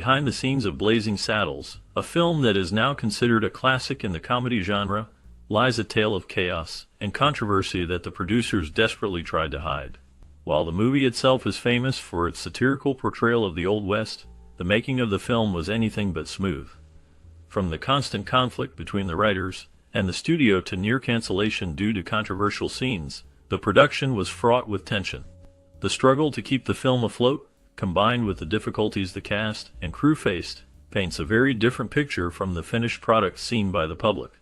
Behind the Scenes of Blazing Saddles, a film that is now considered a classic in the comedy genre, lies a tale of chaos and controversy that the producers desperately tried to hide. While the movie itself is famous for its satirical portrayal of the Old West, the making of the film was anything but smooth. From the constant conflict between the writers and the studio to near cancellation due to controversial scenes, the production was fraught with tension. The struggle to keep the film afloat, combined with the difficulties the cast and crew faced, paints a very different picture from the finished product seen by the public.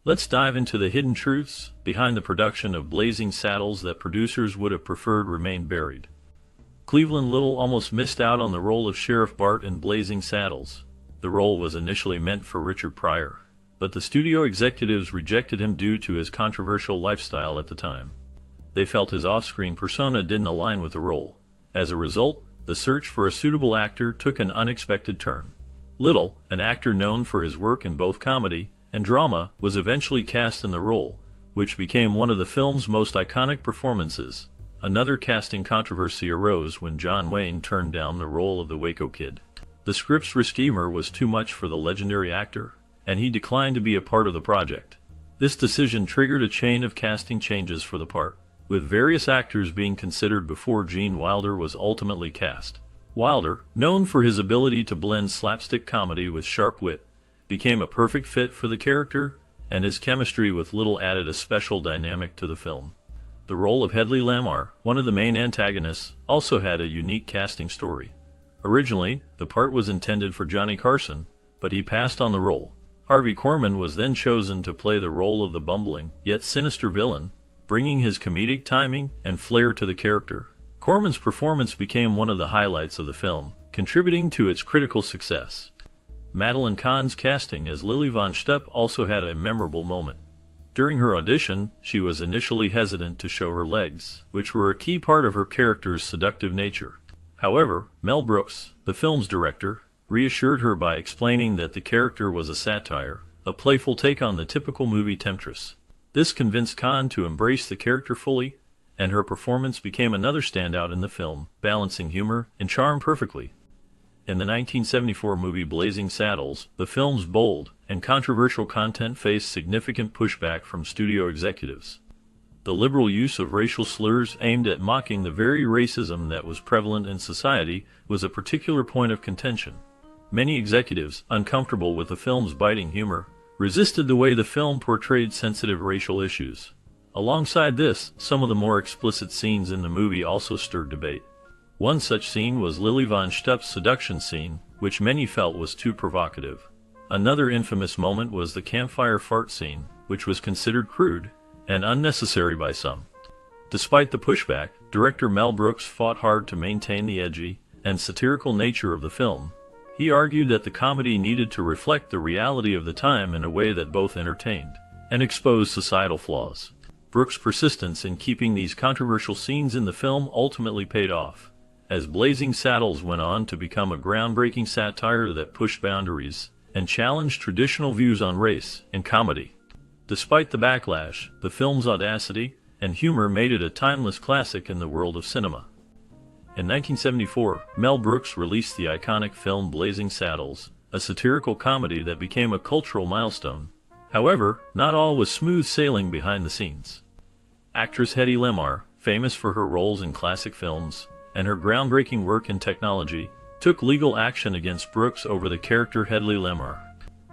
Let's dive into the hidden truths behind the production of Blazing Saddles that producers would have preferred remain buried. Cleveland Little almost missed out on the role of Sheriff Bart in Blazing Saddles. The role was initially meant for Richard Pryor, but the studio executives rejected him due to his controversial lifestyle at the time. They felt his off-screen persona didn't align with the role. As a result, the search for a suitable actor took an unexpected turn. Little, an actor known for his work in both comedy and drama, was eventually cast in the role, which became one of the film's most iconic performances. Another casting controversy arose when John Wayne turned down the role of the Waco Kid. The script's risque humor was too much for the legendary actor, and he declined to be a part of the project. This decision triggered a chain of casting changes for the part, with various actors being considered before Gene Wilder was ultimately cast. Wilder, known for his ability to blend slapstick comedy with sharp wit, became a perfect fit for the character, and his chemistry with Little added a special dynamic to the film. The role of Hedley Lamar, one of the main antagonists, also had a unique casting story. Originally, the part was intended for Johnny Carson, but he passed on the role. Harvey Korman was then chosen to play the role of the bumbling, yet sinister villain, bringing his comedic timing and flair to the character. Korman's performance became one of the highlights of the film, contributing to its critical success. Madeline Kahn's casting as Lily Von Stupp also had a memorable moment. During her audition, she was initially hesitant to show her legs, which were a key part of her character's seductive nature. However, Mel Brooks, the film's director, reassured her by explaining that the character was a satire, a playful take on the typical movie temptress. This convinced Kahn to embrace the character fully, and her performance became another standout in the film, balancing humor and charm perfectly. In the 1974 movie Blazing Saddles, the film's bold and controversial content faced significant pushback from studio executives. The liberal use of racial slurs aimed at mocking the very racism that was prevalent in society was a particular point of contention. Many executives, uncomfortable with the film's biting humor, resisted the way the film portrayed sensitive racial issues. Alongside this, some of the more explicit scenes in the movie also stirred debate. One such scene was Lily Von Stupp's seduction scene, which many felt was too provocative. Another infamous moment was the campfire fart scene, which was considered crude and unnecessary by some. Despite the pushback, director Mel Brooks fought hard to maintain the edgy and satirical nature of the film. He argued that the comedy needed to reflect the reality of the time in a way that both entertained and exposed societal flaws. Brooks' persistence in keeping these controversial scenes in the film ultimately paid off, as Blazing Saddles went on to become a groundbreaking satire that pushed boundaries and challenged traditional views on race and comedy. Despite the backlash, the film's audacity and humor made it a timeless classic in the world of cinema. In 1974, Mel Brooks released the iconic film Blazing Saddles, a satirical comedy that became a cultural milestone. However, not all was smooth sailing behind the scenes. Actress Hedy Lamarr, famous for her roles in classic films and her groundbreaking work in technology, took legal action against Brooks over the character Hedley Lamarr.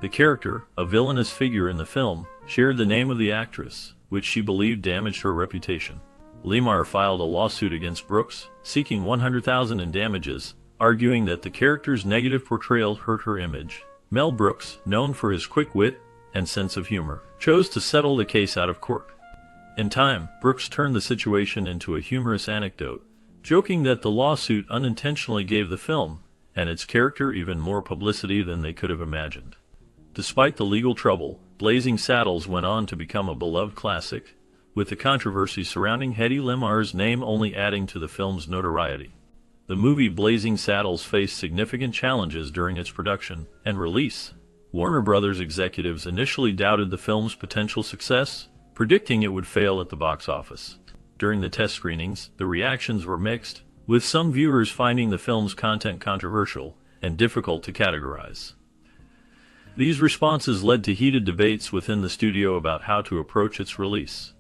The character, a villainous figure in the film, shared the name of the actress, which she believed damaged her reputation. Lamarr filed a lawsuit against Brooks, seeking $100,000 in damages, arguing that the character's negative portrayal hurt her image. Mel Brooks, known for his quick wit and sense of humor, chose to settle the case out of court. In time, Brooks turned the situation into a humorous anecdote, joking that the lawsuit unintentionally gave the film and its character even more publicity than they could have imagined. Despite the legal trouble, Blazing Saddles went on to become a beloved classic, with the controversy surrounding Hedy Lamarr's name only adding to the film's notoriety. The movie Blazing Saddles faced significant challenges during its production and release. Warner Brothers executives initially doubted the film's potential success, predicting it would fail at the box office. During the test screenings, the reactions were mixed, with some viewers finding the film's content controversial and difficult to categorize. These responses led to heated debates within the studio about how to approach its release.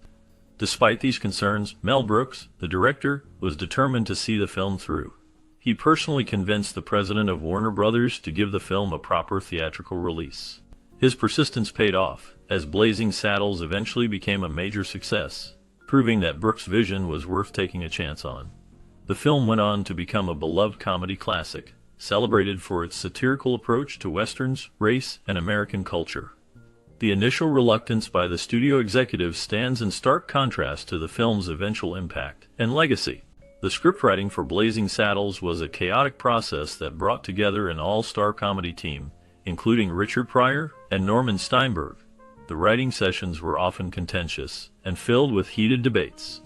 Despite these concerns, Mel Brooks, the director, was determined to see the film through. He personally convinced the president of Warner Brothers to give the film a proper theatrical release. His persistence paid off, as Blazing Saddles eventually became a major success, proving that Brooks' vision was worth taking a chance on. The film went on to become a beloved comedy classic, celebrated for its satirical approach to westerns, race, and American culture. The initial reluctance by the studio executives stands in stark contrast to the film's eventual impact and legacy. The scriptwriting for Blazing Saddles was a chaotic process that brought together an all-star comedy team, including Richard Pryor and Norman Steinberg. The writing sessions were often contentious and filled with heated debates.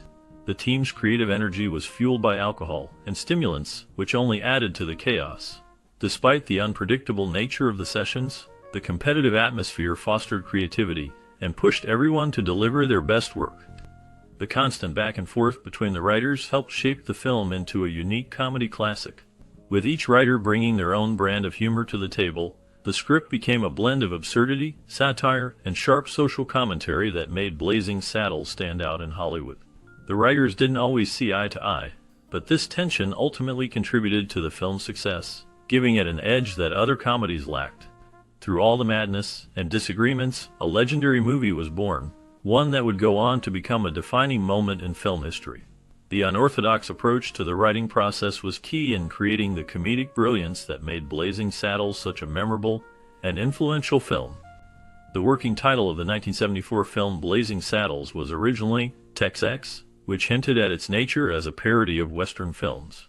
The team's creative energy was fueled by alcohol and stimulants, which only added to the chaos. Despite the unpredictable nature of the sessions, the competitive atmosphere fostered creativity and pushed everyone to deliver their best work. The constant back and forth between the writers helped shape the film into a unique comedy classic. With each writer bringing their own brand of humor to the table, the script became a blend of absurdity, satire, and sharp social commentary that made Blazing Saddles stand out in Hollywood. The writers didn't always see eye to eye, but this tension ultimately contributed to the film's success, giving it an edge that other comedies lacked. Through all the madness and disagreements, a legendary movie was born, one that would go on to become a defining moment in film history. The unorthodox approach to the writing process was key in creating the comedic brilliance that made Blazing Saddles such a memorable and influential film. The working title of the 1974 film Blazing Saddles was originally Tex-Ex, which hinted at its nature as a parody of Western films.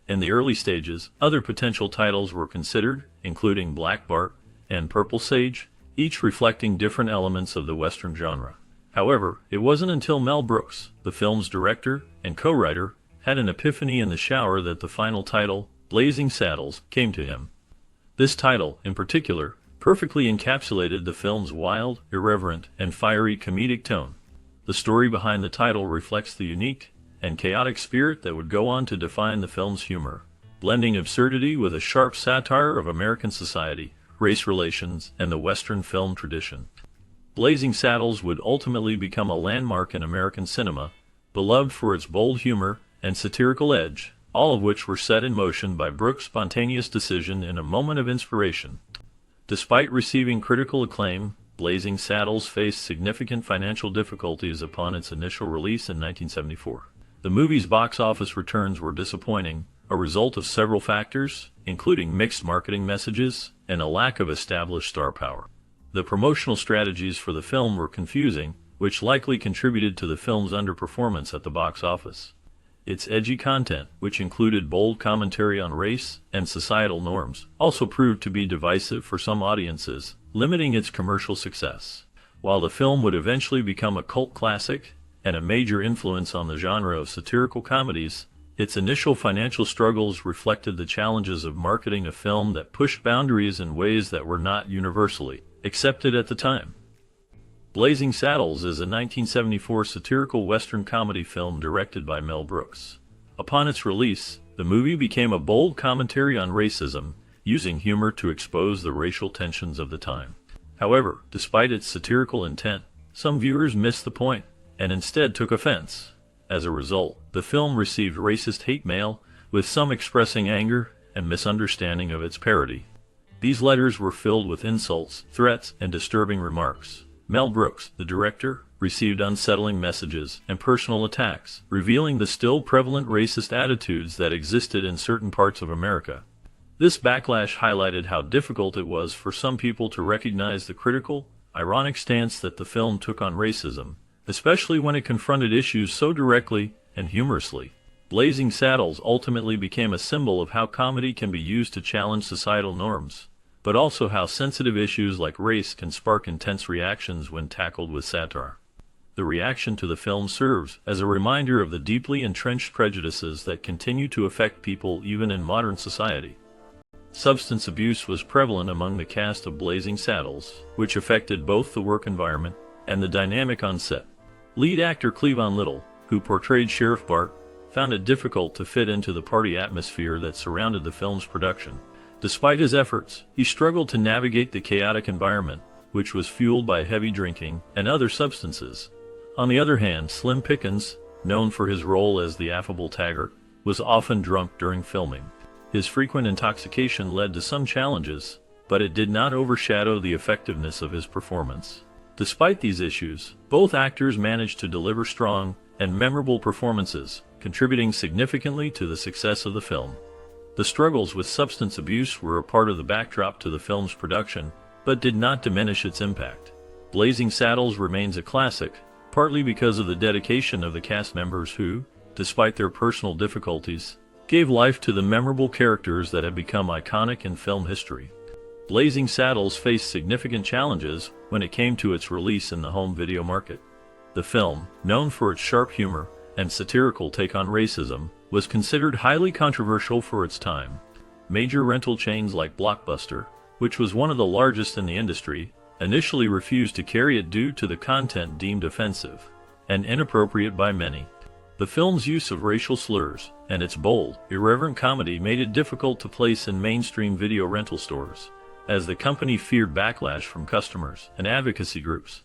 In the early stages, other potential titles were considered, including Black Bart and Purple Sage, each reflecting different elements of the Western genre. However, it wasn't until Mel Brooks, the film's director and co-writer, had an epiphany in the shower that the final title, Blazing Saddles, came to him. This title, in particular, perfectly encapsulated the film's wild, irreverent, and fiery comedic tone. The story behind the title reflects the unique and chaotic spirit that would go on to define the film's humor, blending absurdity with a sharp satire of American society, race relations, and the Western film tradition. Blazing Saddles would ultimately become a landmark in American cinema, beloved for its bold humor and satirical edge, all of which were set in motion by Brooks' spontaneous decision in a moment of inspiration. Despite receiving critical acclaim, Blazing Saddles faced significant financial difficulties upon its initial release in 1974. The movie's box office returns were disappointing, a result of several factors, including mixed marketing messages and a lack of established star power. The promotional strategies for the film were confusing, which likely contributed to the film's underperformance at the box office. Its edgy content, which included bold commentary on race and societal norms, also proved to be divisive for some audiences, limiting its commercial success. While the film would eventually become a cult classic and a major influence on the genre of satirical comedies, its initial financial struggles reflected the challenges of marketing a film that pushed boundaries in ways that were not universally accepted at the time. Blazing Saddles is a 1974 satirical Western comedy film directed by Mel Brooks. Upon its release, the movie became a bold commentary on racism, using humor to expose the racial tensions of the time. However, despite its satirical intent, some viewers missed the point and instead took offense. As a result, the film received racist hate mail, with some expressing anger and misunderstanding of its parody. These letters were filled with insults, threats, and disturbing remarks. Mel Brooks, the director, received unsettling messages and personal attacks, revealing the still prevalent racist attitudes that existed in certain parts of America. This backlash highlighted how difficult it was for some people to recognize the critical, ironic stance that the film took on racism, especially when it confronted issues so directly and humorously. Blazing Saddles ultimately became a symbol of how comedy can be used to challenge societal norms, but also how sensitive issues like race can spark intense reactions when tackled with satire. The reaction to the film serves as a reminder of the deeply entrenched prejudices that continue to affect people even in modern society. Substance abuse was prevalent among the cast of Blazing Saddles, which affected both the work environment and the dynamic on set. Lead actor Cleavon Little, who portrayed Sheriff Bart, found it difficult to fit into the party atmosphere that surrounded the film's production. Despite his efforts, he struggled to navigate the chaotic environment, which was fueled by heavy drinking and other substances. On the other hand, Slim Pickens, known for his role as the affable Taggart, was often drunk during filming. His frequent intoxication led to some challenges, but it did not overshadow the effectiveness of his performance. Despite these issues, both actors managed to deliver strong and memorable performances, contributing significantly to the success of the film. The struggles with substance abuse were a part of the backdrop to the film's production, but did not diminish its impact. Blazing Saddles remains a classic, partly because of the dedication of the cast members who, despite their personal difficulties, gave life to the memorable characters that have become iconic in film history. Blazing Saddles faced significant challenges when it came to its release in the home video market. The film, known for its sharp humor and satirical take on racism, was considered highly controversial for its time. Major rental chains like Blockbuster, which was one of the largest in the industry, initially refused to carry it due to the content deemed offensive and inappropriate by many. The film's use of racial slurs and its bold, irreverent comedy made it difficult to place in mainstream video rental stores, as the company feared backlash from customers and advocacy groups.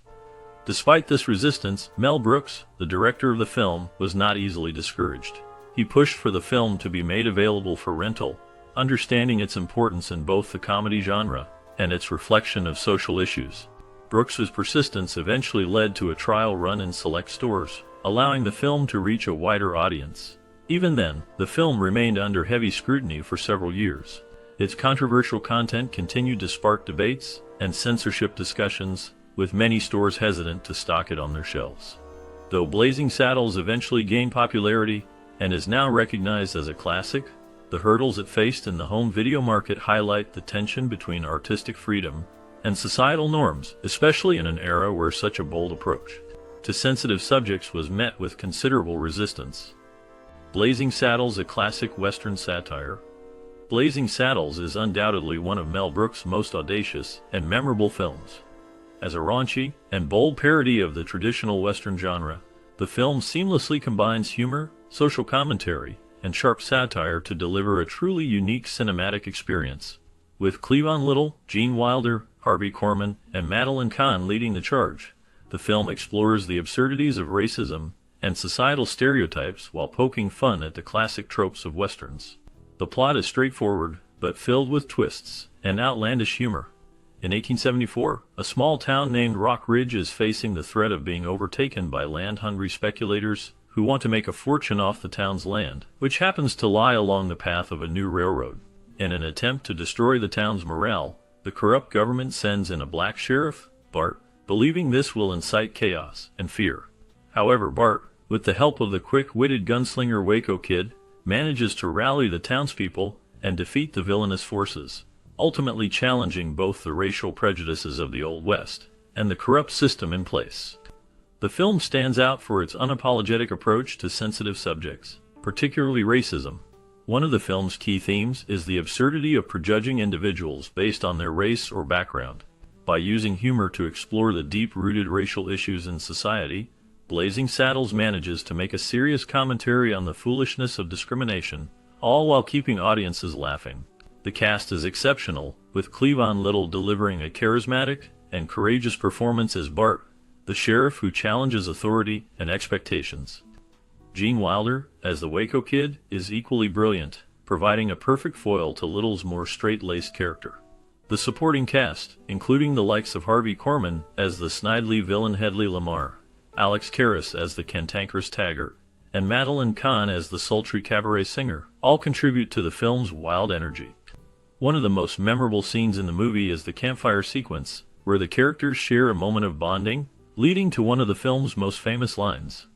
Despite this resistance, Mel Brooks, the director of the film, was not easily discouraged. He pushed for the film to be made available for rental, understanding its importance in both the comedy genre and its reflection of social issues. Brooks's persistence eventually led to a trial run in select stores, allowing the film to reach a wider audience. Even then, the film remained under heavy scrutiny for several years. Its controversial content continued to spark debates and censorship discussions, with many stores hesitant to stock it on their shelves. Though Blazing Saddles eventually gained popularity and is now recognized as a classic, the hurdles it faced in the home video market highlight the tension between artistic freedom and societal norms, especially in an era where such a bold approach to sensitive subjects was met with considerable resistance. Blazing Saddles, a classic Western satire. Blazing Saddles is undoubtedly one of Mel Brooks' most audacious and memorable films. As a raunchy and bold parody of the traditional Western genre, the film seamlessly combines humor, social commentary, and sharp satire to deliver a truly unique cinematic experience. With Cleavon Little, Gene Wilder, Harvey Korman, and Madeline Kahn leading the charge, the film explores the absurdities of racism and societal stereotypes while poking fun at the classic tropes of Westerns. The plot is straightforward, but filled with twists and outlandish humor. In 1874, a small town named Rock Ridge is facing the threat of being overtaken by land-hungry speculators who want to make a fortune off the town's land, which happens to lie along the path of a new railroad. In an attempt to destroy the town's morale, the corrupt government sends in a black sheriff, Bart, believing this will incite chaos and fear. However, Bart, with the help of the quick-witted gunslinger Waco Kid, manages to rally the townspeople and defeat the villainous forces, ultimately challenging both the racial prejudices of the Old West and the corrupt system in place. The film stands out for its unapologetic approach to sensitive subjects, particularly racism. One of the film's key themes is the absurdity of prejudging individuals based on their race or background. By using humor to explore the deep-rooted racial issues in society, Blazing Saddles manages to make a serious commentary on the foolishness of discrimination, all while keeping audiences laughing. The cast is exceptional, with Cleavon Little delivering a charismatic and courageous performance as Bart, the sheriff who challenges authority and expectations. Gene Wilder, as the Waco Kid, is equally brilliant, providing a perfect foil to Little's more straight-laced character. The supporting cast, including the likes of Harvey Korman as the snidely villain Hedley Lamar, Alex Karras as the cantankerous Taggart, and Madeline Kahn as the sultry cabaret singer, all contribute to the film's wild energy. One of the most memorable scenes in the movie is the campfire sequence, where the characters share a moment of bonding, leading to one of the film's most famous lines.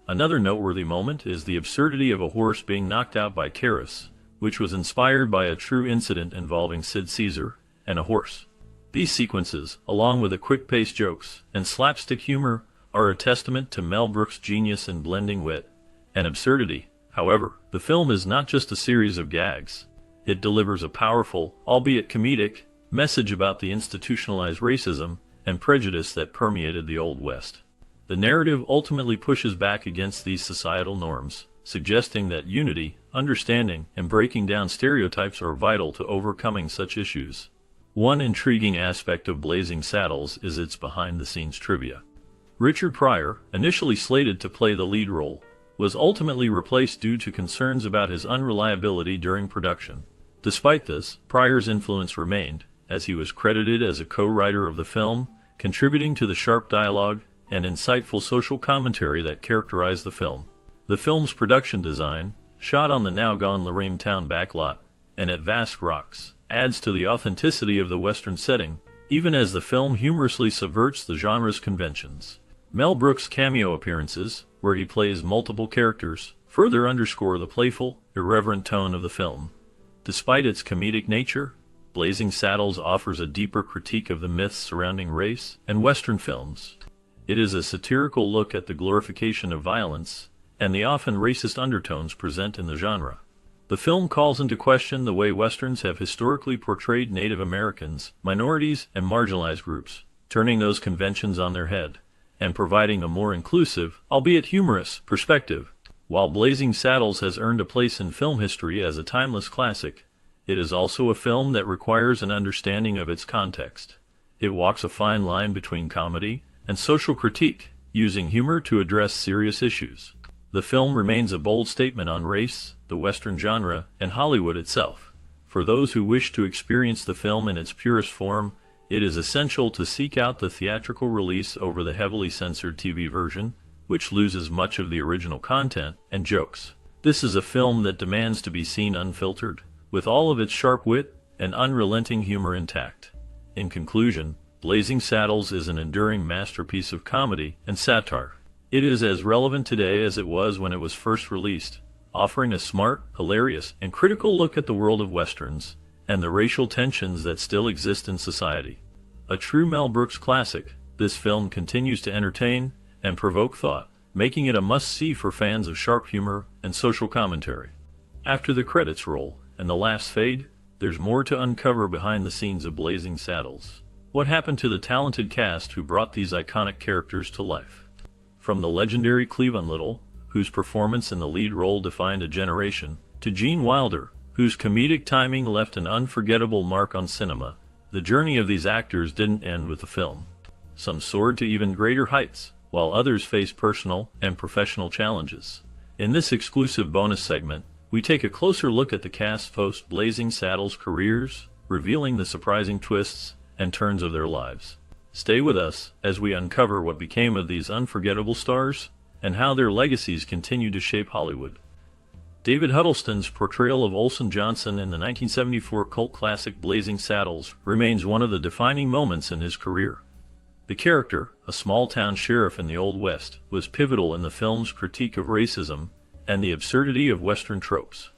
Another noteworthy moment is the absurdity of a horse being knocked out by Karras, which was inspired by a true incident involving Sid Caesar and a horse. These sequences, along with the quick-paced jokes and slapstick humor, are a testament to Mel Brooks' genius in blending wit and absurdity. However, the film is not just a series of gags. It delivers a powerful, albeit comedic, message about the institutionalized racism and prejudice that permeated the Old West. The narrative ultimately pushes back against these societal norms, suggesting that unity, understanding, and breaking down stereotypes are vital to overcoming such issues. One intriguing aspect of Blazing Saddles is its behind-the-scenes trivia. Richard Pryor, initially slated to play the lead role, was ultimately replaced due to concerns about his unreliability during production. Despite this, Pryor's influence remained, as he was credited as a co-writer of the film, contributing to the sharp dialogue and insightful social commentary that characterized the film. The film's production design, shot on the now-gone Lorraine backlot and at Vast Rocks, adds to the authenticity of the Western setting, even as the film humorously subverts the genre's conventions. Mel Brooks' cameo appearances, where he plays multiple characters, further underscore the playful, irreverent tone of the film. Despite its comedic nature, Blazing Saddles offers a deeper critique of the myths surrounding race and Western films. It is a satirical look at the glorification of violence and the often racist undertones present in the genre. The film calls into question the way Westerns have historically portrayed Native Americans, minorities, and marginalized groups, turning those conventions on their head and providing a more inclusive, albeit humorous, perspective. While Blazing Saddles has earned a place in film history as a timeless classic, it is also a film that requires an understanding of its context. It walks a fine line between comedy and social critique, using humor to address serious issues. The film remains a bold statement on race, the Western genre, and Hollywood itself. For those who wish to experience the film in its purest form, it is essential to seek out the theatrical release over the heavily censored TV version, which loses much of the original content and jokes. This is a film that demands to be seen unfiltered, with all of its sharp wit and unrelenting humor intact. In conclusion, Blazing Saddles is an enduring masterpiece of comedy and satire. It is as relevant today as it was when it was first released, offering a smart, hilarious, and critical look at the world of Westerns and the racial tensions that still exist in society. A true Mel Brooks classic, this film continues to entertain and provoke thought, making it a must-see for fans of sharp humor and social commentary. After the credits roll and the laughs fade, there's more to uncover behind the scenes of Blazing Saddles. What happened to the talented cast who brought these iconic characters to life? From the legendary Cleavon Little, whose performance in the lead role defined a generation, to Gene Wilder, whose comedic timing left an unforgettable mark on cinema, the journey of these actors didn't end with the film. Some soared to even greater heights, while others faced personal and professional challenges. In this exclusive bonus segment, we take a closer look at the cast post Blazing Saddles careers, revealing the surprising twists and turns of their lives. Stay with us as we uncover what became of these unforgettable stars and how their legacies continue to shape Hollywood. David Huddlestone's portrayal of Olson Johnson in the 1974 cult classic Blazing Saddles remains one of the defining moments in his career. The character, a small-town sheriff in the Old West, was pivotal in the film's critique of racism and the absurdity of Western tropes.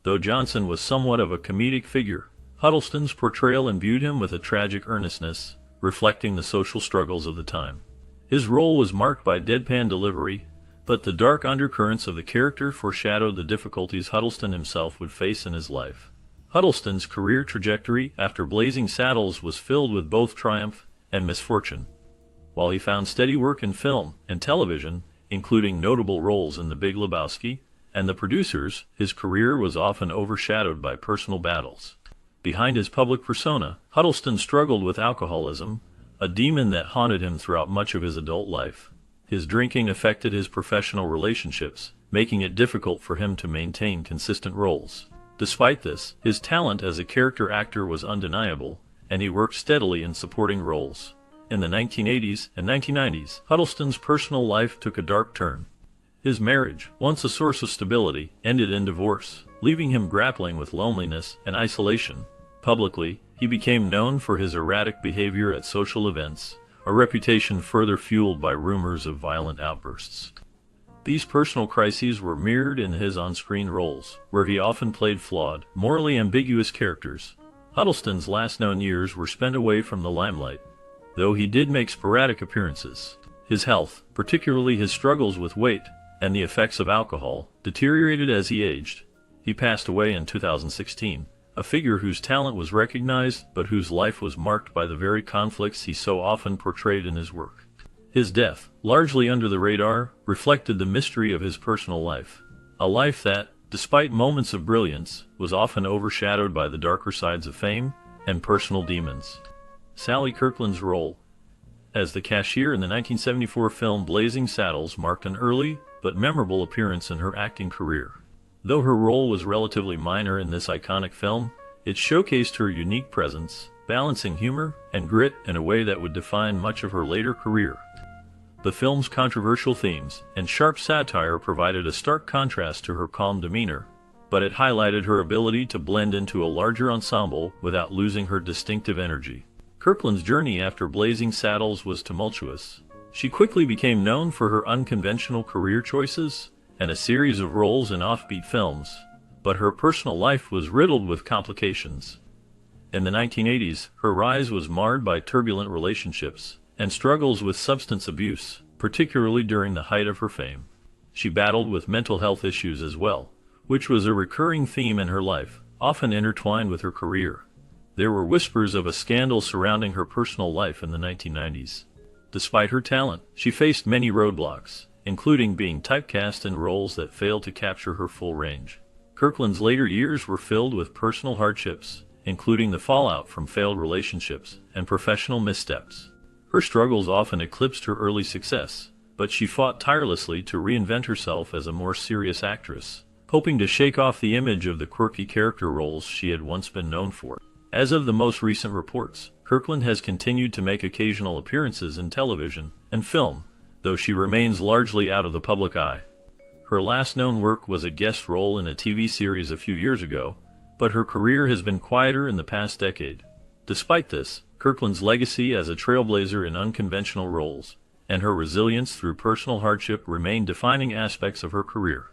Though Johnson was somewhat of a comedic figure, Huddlestone's portrayal imbued him with a tragic earnestness, reflecting the social struggles of the time. His role was marked by deadpan delivery, but the dark undercurrents of the character foreshadowed the difficulties Huddlestone himself would face in his life. Huddlestone's career trajectory after Blazing Saddles was filled with both triumph and misfortune. While he found steady work in film and television, including notable roles in The Big Lebowski and The Producers, his career was often overshadowed by personal battles. Behind his public persona, Huddlestone struggled with alcoholism, a demon that haunted him throughout much of his adult life. His drinking affected his professional relationships, making it difficult for him to maintain consistent roles. Despite this, his talent as a character actor was undeniable, and he worked steadily in supporting roles. In the 1980s and 1990s, Huddlestone's personal life took a dark turn. His marriage, once a source of stability, ended in divorce, leaving him grappling with loneliness and isolation. Publicly, he became known for his erratic behavior at social events, a reputation further fueled by rumors of violent outbursts. These personal crises were mirrored in his on-screen roles, where he often played flawed, morally ambiguous characters. Huddlestone's last known years were spent away from the limelight, though he did make sporadic appearances. His health, particularly his struggles with weight and the effects of alcohol, deteriorated as he aged. He passed away in 2016, a figure whose talent was recognized but whose life was marked by the very conflicts he so often portrayed in his work. His death, largely under the radar, reflected the mystery of his personal life, a life that, despite moments of brilliance, was often overshadowed by the darker sides of fame and personal demons. Sally Kirkland's role as the cashier in the 1974 film Blazing Saddles marked an early but memorable appearance in her acting career. Though her role was relatively minor in this iconic film, it showcased her unique presence, balancing humor and grit in a way that would define much of her later career. The film's controversial themes and sharp satire provided a stark contrast to her calm demeanor, but it highlighted her ability to blend into a larger ensemble without losing her distinctive energy. Kirkland's journey after Blazing Saddles was tumultuous. She quickly became known for her unconventional career choices and a series of roles in offbeat films, but her personal life was riddled with complications. In the 1980s, her rise was marred by turbulent relationships and struggles with substance abuse, particularly during the height of her fame. She battled with mental health issues as well, which was a recurring theme in her life, often intertwined with her career. There were whispers of a scandal surrounding her personal life in the 1990s. Despite her talent, she faced many roadblocks, including being typecast in roles that failed to capture her full range. Kirkland's later years were filled with personal hardships, including the fallout from failed relationships and professional missteps. Her struggles often eclipsed her early success, but she fought tirelessly to reinvent herself as a more serious actress, hoping to shake off the image of the quirky character roles she had once been known for. As of the most recent reports, Kirkland has continued to make occasional appearances in television and film, though she remains largely out of the public eye. Her last known work was a guest role in a TV series a few years ago, but her career has been quieter in the past decade. Despite this, Kirkland's legacy as a trailblazer in unconventional roles and her resilience through personal hardship remain defining aspects of her career.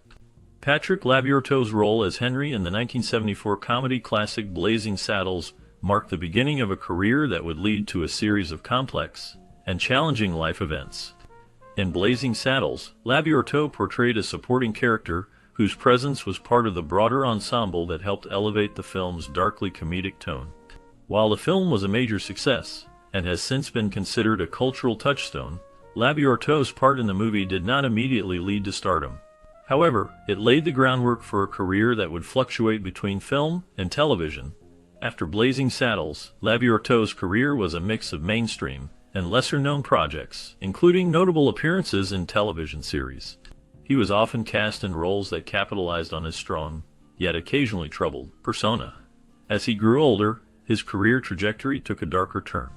Patrick Labyorteau's role as Henry in the 1974 comedy classic Blazing Saddles marked the beginning of a career that would lead to a series of complex and challenging life events. In Blazing Saddles, Labyorteau portrayed a supporting character whose presence was part of the broader ensemble that helped elevate the film's darkly comedic tone. While the film was a major success, and has since been considered a cultural touchstone, Labyorteau's part in the movie did not immediately lead to stardom. However, it laid the groundwork for a career that would fluctuate between film and television. After Blazing Saddles, Labyorteau's career was a mix of mainstream and lesser-known projects, including notable appearances in television series. He was often cast in roles that capitalized on his strong, yet occasionally troubled, persona. As he grew older, his career trajectory took a darker turn.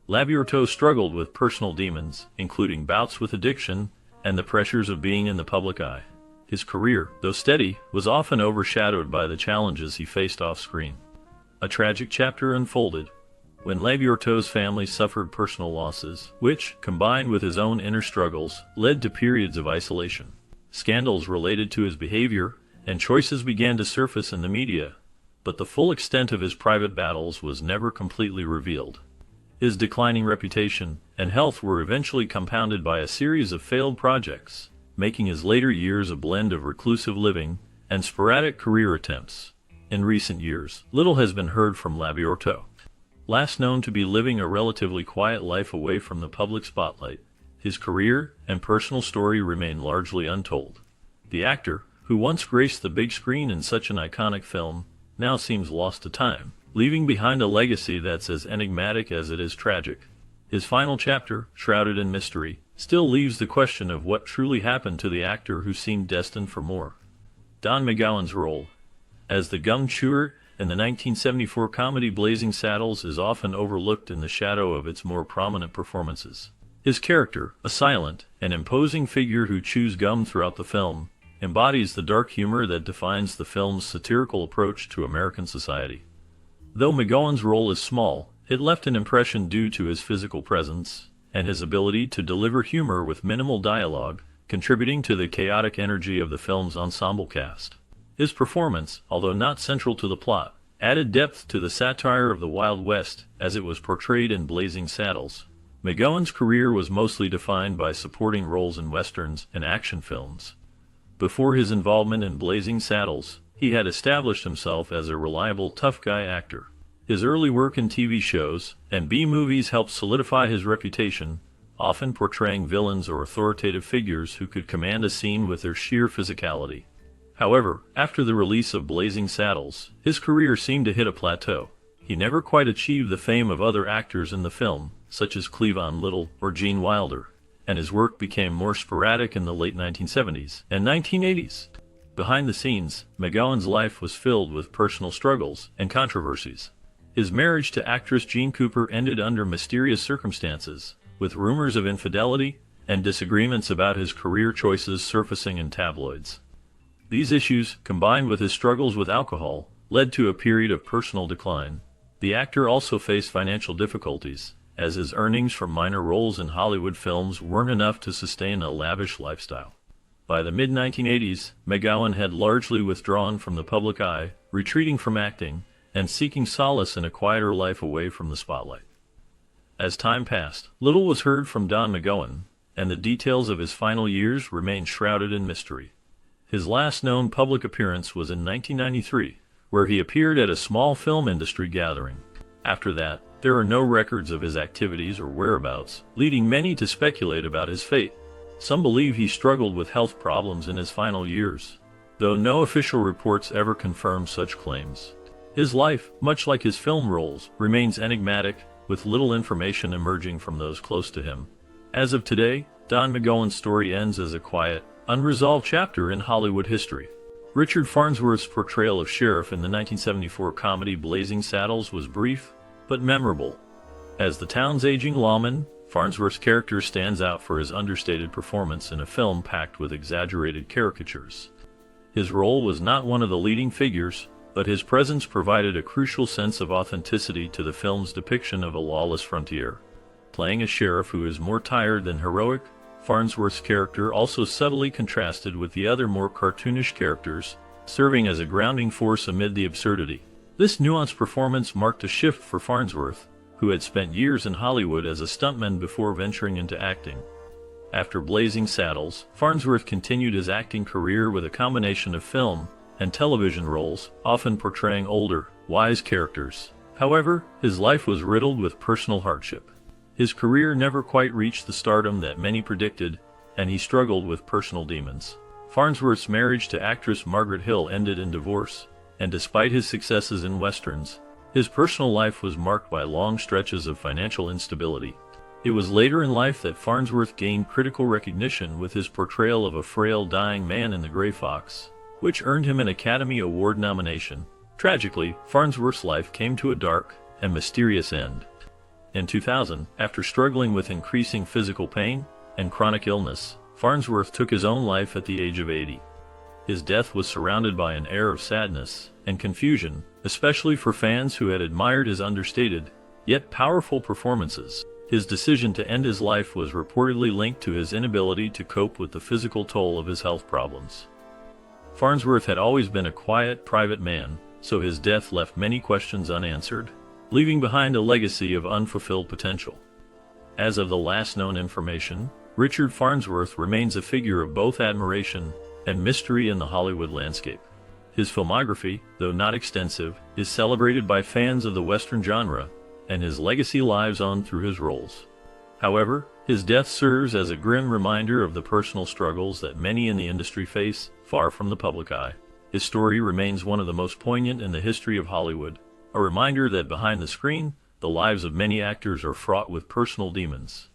Labyorteau struggled with personal demons, including bouts with addiction and the pressures of being in the public eye. His career, though steady, was often overshadowed by the challenges he faced off-screen. A tragic chapter unfolded when Labyorteau's family suffered personal losses, which, combined with his own inner struggles, led to periods of isolation. Scandals related to his behavior and choices began to surface in the media, but the full extent of his private battles was never completely revealed. His declining reputation and health were eventually compounded by a series of failed projects, making his later years a blend of reclusive living and sporadic career attempts. In recent years, little has been heard from Labyorteau. Last known to be living a relatively quiet life away from the public spotlight, his career and personal story remain largely untold. The actor, who once graced the big screen in such an iconic film, now seems lost to time, leaving behind a legacy that's as enigmatic as it is tragic. His final chapter, shrouded in mystery, still leaves the question of what truly happened to the actor who seemed destined for more. Don McGowan's role as the gum chewer in the 1974 comedy Blazing Saddles is often overlooked in the shadow of its more prominent performances. His character, a silent and imposing figure who chews gum throughout the film, embodies the dark humor that defines the film's satirical approach to American society. Though McGowan's role is small, it left an impression due to his physical presence and his ability to deliver humor with minimal dialogue, contributing to the chaotic energy of the film's ensemble cast. His performance, although not central to the plot, added depth to the satire of the Wild West as it was portrayed in Blazing Saddles. McGowan's career was mostly defined by supporting roles in westerns and action films. Before his involvement in Blazing Saddles, he had established himself as a reliable tough guy actor. His early work in TV shows and B-movies helped solidify his reputation, often portraying villains or authoritative figures who could command a scene with their sheer physicality. However, after the release of Blazing Saddles, his career seemed to hit a plateau. He never quite achieved the fame of other actors in the film, such as Cleavon Little or Gene Wilder, and his work became more sporadic in the late 1970s and 1980s. Behind the scenes, McGowan's life was filled with personal struggles and controversies. His marriage to actress Jean Cooper ended under mysterious circumstances, with rumors of infidelity and disagreements about his career choices surfacing in tabloids. These issues, combined with his struggles with alcohol, led to a period of personal decline. The actor also faced financial difficulties, as his earnings from minor roles in Hollywood films weren't enough to sustain a lavish lifestyle. By the mid-1980s, McGowan had largely withdrawn from the public eye, retreating from acting, and seeking solace in a quieter life away from the spotlight. As time passed, little was heard from Don McGowan, and the details of his final years remained shrouded in mystery. His last known public appearance was in 1993, where he appeared at a small film industry gathering. After that, there are no records of his activities or whereabouts, leading many to speculate about his fate. Some believe he struggled with health problems in his final years, though no official reports ever confirm such claims. His life, much like his film roles, remains enigmatic, with little information emerging from those close to him. As of today, Don McGowan's story ends as a quiet, unresolved chapter in Hollywood history. Richard Farnsworth's portrayal of Sheriff in the 1974 comedy Blazing Saddles was brief, but memorable. As the town's aging lawman, Farnsworth's character stands out for his understated performance in a film packed with exaggerated caricatures. His role was not one of the leading figures, but his presence provided a crucial sense of authenticity to the film's depiction of a lawless frontier. Playing a sheriff who is more tired than heroic, Farnsworth's character also subtly contrasted with the other more cartoonish characters, serving as a grounding force amid the absurdity. This nuanced performance marked a shift for Farnsworth, who had spent years in Hollywood as a stuntman before venturing into acting. After Blazing Saddles, Farnsworth continued his acting career with a combination of film and television roles, often portraying older, wise characters. However, his life was riddled with personal hardship. His career never quite reached the stardom that many predicted, and he struggled with personal demons. Farnsworth's marriage to actress Margaret Hill ended in divorce, and despite his successes in westerns, his personal life was marked by long stretches of financial instability. It was later in life that Farnsworth gained critical recognition with his portrayal of a frail, dying man in The Gray Fox, which earned him an Academy Award nomination. Tragically, Farnsworth's life came to a dark and mysterious end. In 2000, after struggling with increasing physical pain and chronic illness, Farnsworth took his own life at the age of 80. His death was surrounded by an air of sadness and confusion, especially for fans who had admired his understated, yet powerful performances. His decision to end his life was reportedly linked to his inability to cope with the physical toll of his health problems. Farnsworth had always been a quiet, private man, so his death left many questions unanswered, leaving behind a legacy of unfulfilled potential. As of the last known information, Richard Farnsworth remains a figure of both admiration and mystery in the Hollywood landscape. His filmography, though not extensive, is celebrated by fans of the Western genre, and his legacy lives on through his roles. However, his death serves as a grim reminder of the personal struggles that many in the industry face, far from the public eye. His story remains one of the most poignant in the history of Hollywood, a reminder that behind the screen, the lives of many actors are fraught with personal demons.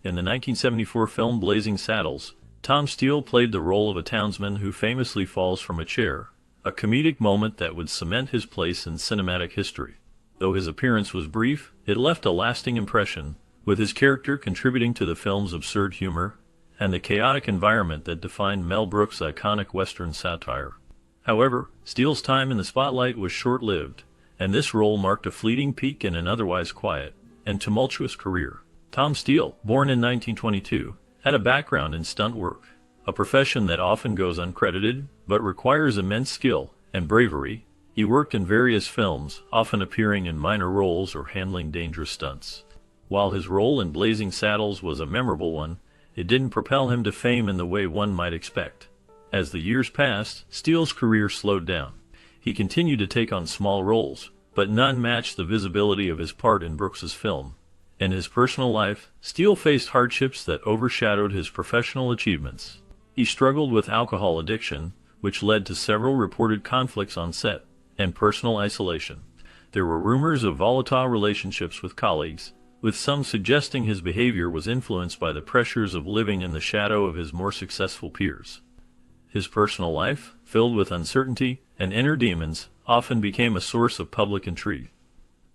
In the 1974 film Blazing Saddles, Tom Steele played the role of a townsman who famously falls from a chair, a comedic moment that would cement his place in cinematic history. Though his appearance was brief, it left a lasting impression, with his character contributing to the film's absurd humor and the chaotic environment that defined Mel Brooks' iconic Western satire. However, Steele's time in the spotlight was short-lived, and this role marked a fleeting peak in an otherwise quiet and tumultuous career. Tom Steele, born in 1922, had a background in stunt work, a profession that often goes uncredited but requires immense skill and bravery. He worked in various films, often appearing in minor roles or handling dangerous stunts. While his role in Blazing Saddles was a memorable one, it didn't propel him to fame in the way one might expect. As the years passed, Steele's career slowed down. He continued to take on small roles, but none matched the visibility of his part in Brooks's film. In his personal life, Steele faced hardships that overshadowed his professional achievements. He struggled with alcohol addiction, which led to several reported conflicts on set and personal isolation. There were rumors of volatile relationships with colleagues, with some suggesting his behavior was influenced by the pressures of living in the shadow of his more successful peers. His personal life, filled with uncertainty and inner demons, often became a source of public intrigue.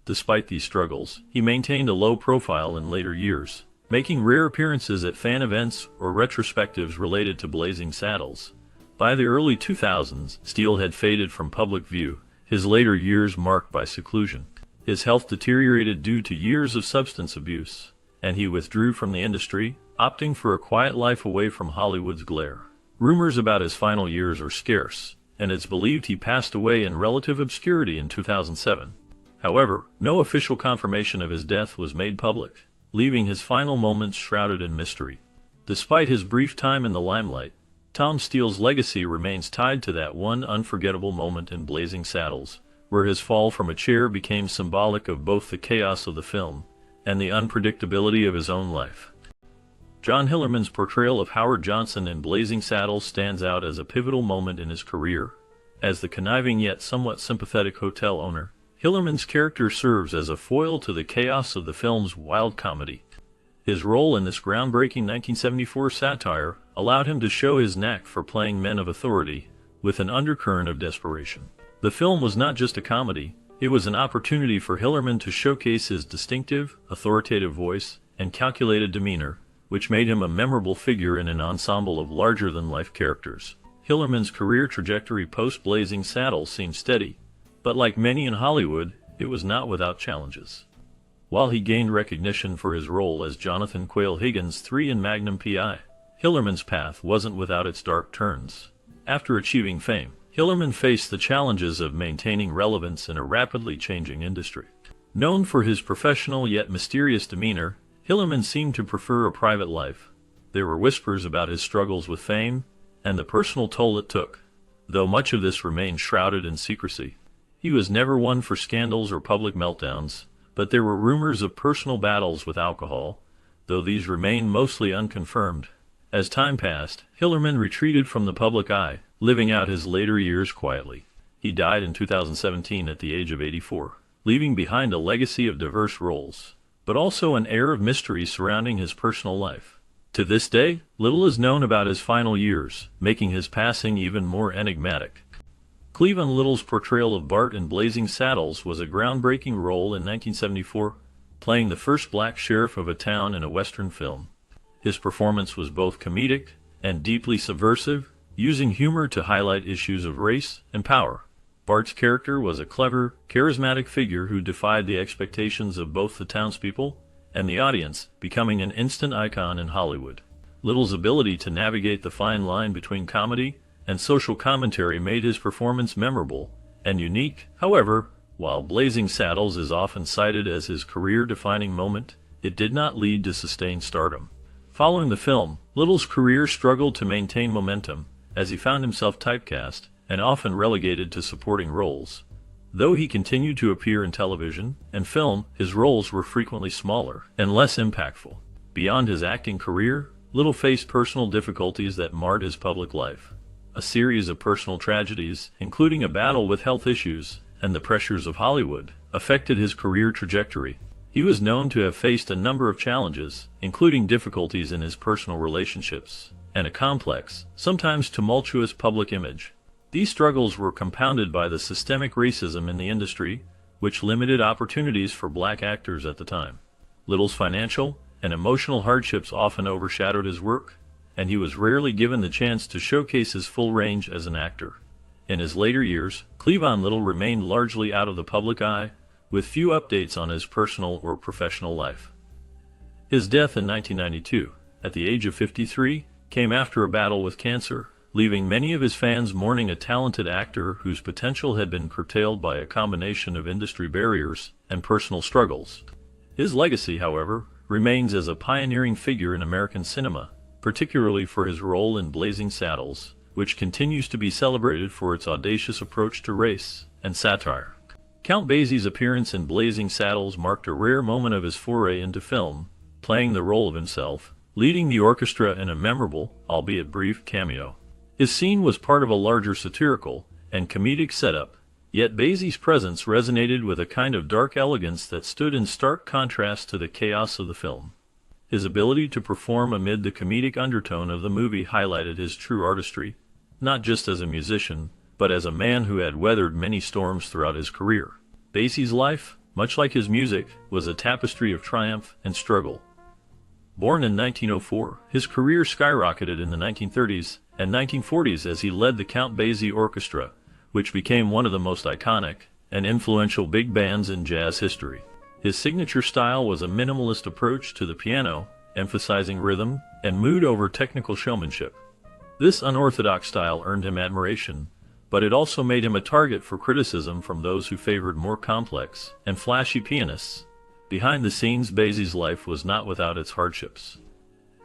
Despite these struggles, he maintained a low profile in later years, making rare appearances at fan events or retrospectives related to Blazing Saddles. By the early 2000s, Steele had faded from public view, his later years marked by seclusion. His health deteriorated due to years of substance abuse, and he withdrew from the industry, opting for a quiet life away from Hollywood's glare. Rumors about his final years are scarce, and it's believed he passed away in relative obscurity in 2007. However, no official confirmation of his death was made public, leaving his final moments shrouded in mystery. Despite his brief time in the limelight, Tom Steele's legacy remains tied to that one unforgettable moment in Blazing Saddles, where his fall from a chair became symbolic of both the chaos of the film and the unpredictability of his own life. John Hillerman's portrayal of Howard Johnson in Blazing Saddles stands out as a pivotal moment in his career. As the conniving yet somewhat sympathetic hotel owner, Hillerman's character serves as a foil to the chaos of the film's wild comedy. His role in this groundbreaking 1974 satire allowed him to show his knack for playing men of authority, with an undercurrent of desperation. The film was not just a comedy, it was an opportunity for Hillerman to showcase his distinctive, authoritative voice and calculated demeanor, which made him a memorable figure in an ensemble of larger-than-life characters. Hillerman's career trajectory post-Blazing Saddles seemed steady, but like many in Hollywood, it was not without challenges. While he gained recognition for his role as Jonathan Quayle Higgins III in Magnum P.I., Hillerman's path wasn't without its dark turns. After achieving fame, Hillerman faced the challenges of maintaining relevance in a rapidly changing industry. Known for his professional yet mysterious demeanor, Hillerman seemed to prefer a private life. There were whispers about his struggles with fame and the personal toll it took, though much of this remained shrouded in secrecy. He was never one for scandals or public meltdowns, but there were rumors of personal battles with alcohol, though these remained mostly unconfirmed. As time passed, Hillerman retreated from the public eye, living out his later years quietly. He died in 2017 at the age of 84, leaving behind a legacy of diverse roles, but also an air of mystery surrounding his personal life. To this day, little is known about his final years, making his passing even more enigmatic. Cleavon Little's portrayal of Bart in Blazing Saddles was a groundbreaking role in 1974, playing the first black sheriff of a town in a Western film. His performance was both comedic and deeply subversive, using humor to highlight issues of race and power. Bart's character was a clever, charismatic figure who defied the expectations of both the townspeople and the audience, becoming an instant icon in Hollywood. Little's ability to navigate the fine line between comedy and social commentary made his performance memorable and unique. However, while Blazing Saddles is often cited as his career-defining moment, it did not lead to sustained stardom. Following the film, Little's career struggled to maintain momentum, as he found himself typecast and often relegated to supporting roles. Though he continued to appear in television and film, his roles were frequently smaller and less impactful. Beyond his acting career, Little faced personal difficulties that marred his public life. A series of personal tragedies, including a battle with health issues and the pressures of Hollywood, affected his career trajectory. He was known to have faced a number of challenges, including difficulties in his personal relationships and a complex, sometimes tumultuous public image. These struggles were compounded by the systemic racism in the industry, which limited opportunities for black actors at the time. Little's financial and emotional hardships often overshadowed his work, and he was rarely given the chance to showcase his full range as an actor. In his later years, Cleavon Little remained largely out of the public eye, with few updates on his personal or professional life. His death in 1992, at the age of 53, came after a battle with cancer, leaving many of his fans mourning a talented actor whose potential had been curtailed by a combination of industry barriers and personal struggles. His legacy, however, remains as a pioneering figure in American cinema, particularly for his role in Blazing Saddles, which continues to be celebrated for its audacious approach to race and satire. Count Basie's appearance in Blazing Saddles marked a rare moment of his foray into film, playing the role of himself, leading the orchestra in a memorable, albeit brief, cameo. His scene was part of a larger satirical and comedic setup, yet Basie's presence resonated with a kind of dark elegance that stood in stark contrast to the chaos of the film. His ability to perform amid the comedic undertone of the movie highlighted his true artistry, not just as a musician, but as a man who had weathered many storms throughout his career. Basie's life, much like his music, was a tapestry of triumph and struggle. Born in 1904, his career skyrocketed in the 1930s and 1940s as he led the Count Basie Orchestra, which became one of the most iconic and influential big bands in jazz history. His signature style was a minimalist approach to the piano, emphasizing rhythm and mood over technical showmanship. This unorthodox style earned him admiration, but it also made him a target for criticism from those who favored more complex and flashy pianists. Behind the scenes, Basie's life was not without its hardships.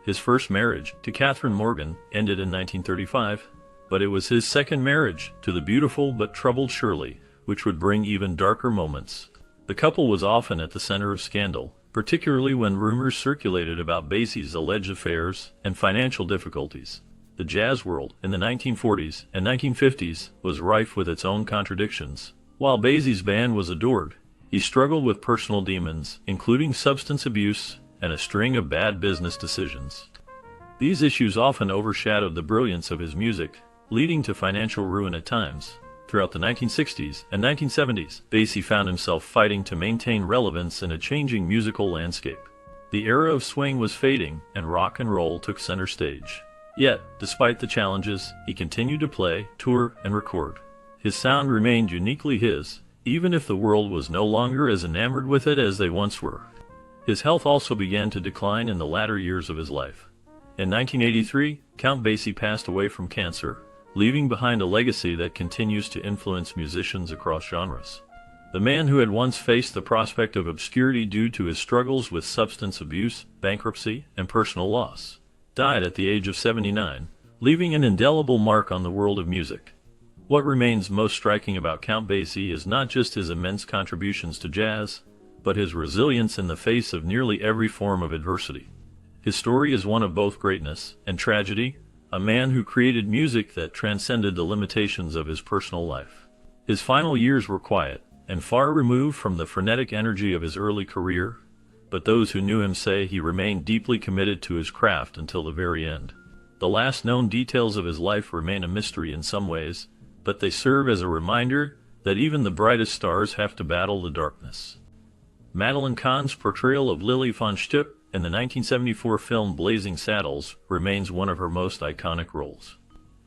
His first marriage, to Catherine Morgan, ended in 1935, but it was his second marriage, to the beautiful but troubled Shirley, which would bring even darker moments. The couple was often at the center of scandal, particularly when rumors circulated about Basie's alleged affairs and financial difficulties. The jazz world, in the 1940s and 1950s, was rife with its own contradictions. While Basie's band was adored, he struggled with personal demons, including substance abuse and a string of bad business decisions. These issues often overshadowed the brilliance of his music, leading to financial ruin at times. Throughout the 1960s and 1970s, Basie found himself fighting to maintain relevance in a changing musical landscape. The era of swing was fading, and rock and roll took center stage. Yet, despite the challenges, he continued to play, tour, and record. His sound remained uniquely his, even if the world was no longer as enamored with it as they once were. His health also began to decline in the latter years of his life. In 1983, Count Basie passed away from cancer, leaving behind a legacy that continues to influence musicians across genres. The man who had once faced the prospect of obscurity due to his struggles with substance abuse, bankruptcy, and personal loss, died at the age of 79, leaving an indelible mark on the world of music. What remains most striking about Count Basie is not just his immense contributions to jazz, but his resilience in the face of nearly every form of adversity. His story is one of both greatness and tragedy, a man who created music that transcended the limitations of his personal life. His final years were quiet and far removed from the frenetic energy of his early career, but those who knew him say he remained deeply committed to his craft until the very end. The last known details of his life remain a mystery in some ways, but they serve as a reminder that even the brightest stars have to battle the darkness. Madeline Kahn's portrayal of Lily von Shtupp in the 1974 film Blazing Saddles remains one of her most iconic roles.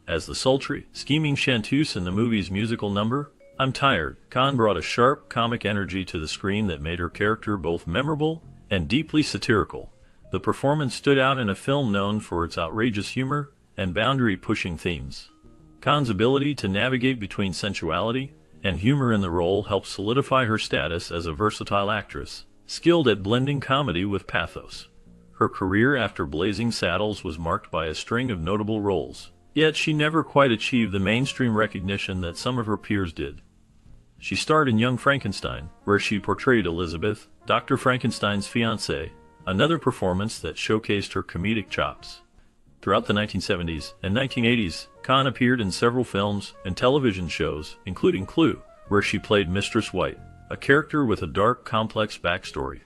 As the sultry, scheming chanteuse in the movie's musical number, I'm Tired, Kahn brought a sharp, comic energy to the screen that made her character both memorable and deeply satirical. The performance stood out in a film known for its outrageous humor and boundary-pushing themes. Kahn's ability to navigate between sensuality and humor in the role helped solidify her status as a versatile actress, skilled at blending comedy with pathos. Her career after Blazing Saddles was marked by a string of notable roles, yet she never quite achieved the mainstream recognition that some of her peers did. She starred in Young Frankenstein, where she portrayed Elizabeth, Dr. Frankenstein's fiancée, another performance that showcased her comedic chops. Throughout the 1970s and 1980s, Kahn appeared in several films and television shows, including Clue, where she played Mistress White, a character with a dark, complex backstory.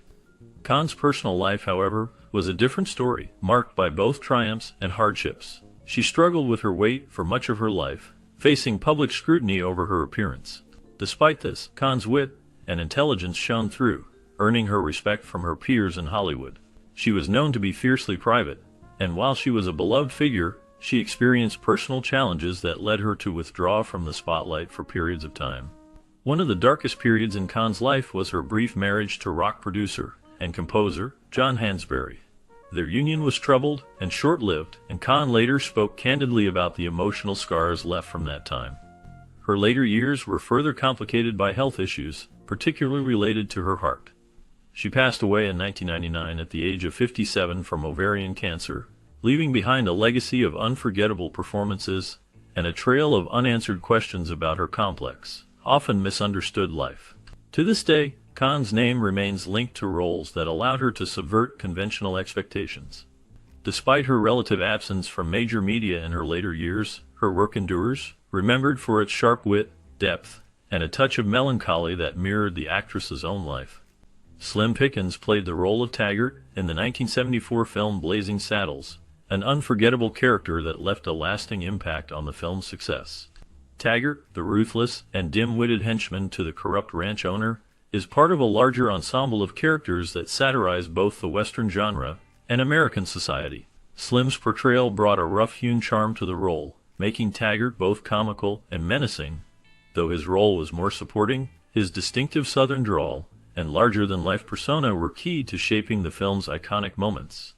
Kahn's personal life, however, was a different story, marked by both triumphs and hardships. She struggled with her weight for much of her life, facing public scrutiny over her appearance. Despite this, Kahn's wit and intelligence shone through, earning her respect from her peers in Hollywood. She was known to be fiercely private, and while she was a beloved figure, she experienced personal challenges that led her to withdraw from the spotlight for periods of time. One of the darkest periods in Kahn's life was her brief marriage to rock producer and composer John Hansberry. Their union was troubled and short-lived, and Kahn later spoke candidly about the emotional scars left from that time. Her later years were further complicated by health issues, particularly related to her heart. She passed away in 1999 at the age of 57 from ovarian cancer, leaving behind a legacy of unforgettable performances and a trail of unanswered questions about her complex, often misunderstood life. To this day, Kahn's name remains linked to roles that allowed her to subvert conventional expectations. Despite her relative absence from major media in her later years, Her work endures, remembered for its sharp wit, depth, and a touch of melancholy that mirrored the actress's own life. Slim Pickens played the role of Taggart in the 1974 film Blazing Saddles, an unforgettable character that left a lasting impact on the film's success. Taggart, the ruthless and dim-witted henchman to the corrupt ranch owner, is part of a larger ensemble of characters that satirize both the Western genre and American society. Slim's portrayal brought a rough-hewn charm to the role, making Taggart both comical and menacing. Though his role was more supporting, his distinctive Southern drawl and larger-than-life persona were key to shaping the film's iconic moments.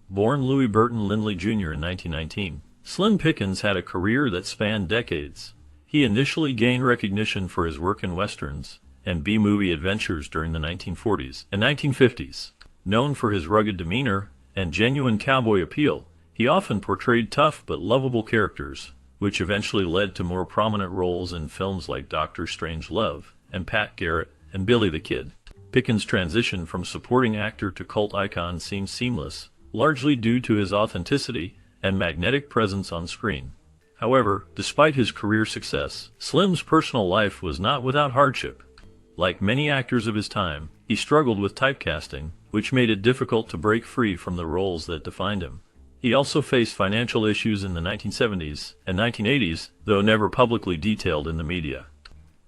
Born Louis Burton Lindley Jr. in 1919, Slim Pickens had a career that spanned decades. He initially gained recognition for his work in westerns and B-movie adventures during the 1940s and 1950s. Known for his rugged demeanor and genuine cowboy appeal, he often portrayed tough but lovable characters, which eventually led to more prominent roles in films like Dr. Strangelove and Pat Garrett and Billy the Kid. Pickens' transition from supporting actor to cult icon seemed seamless, largely due to his authenticity and magnetic presence on screen. However, despite his career success, Slim's personal life was not without hardship. Like many actors of his time, he struggled with typecasting, which made it difficult to break free from the roles that defined him. He also faced financial issues in the 1970s and 1980s, though never publicly detailed in the media.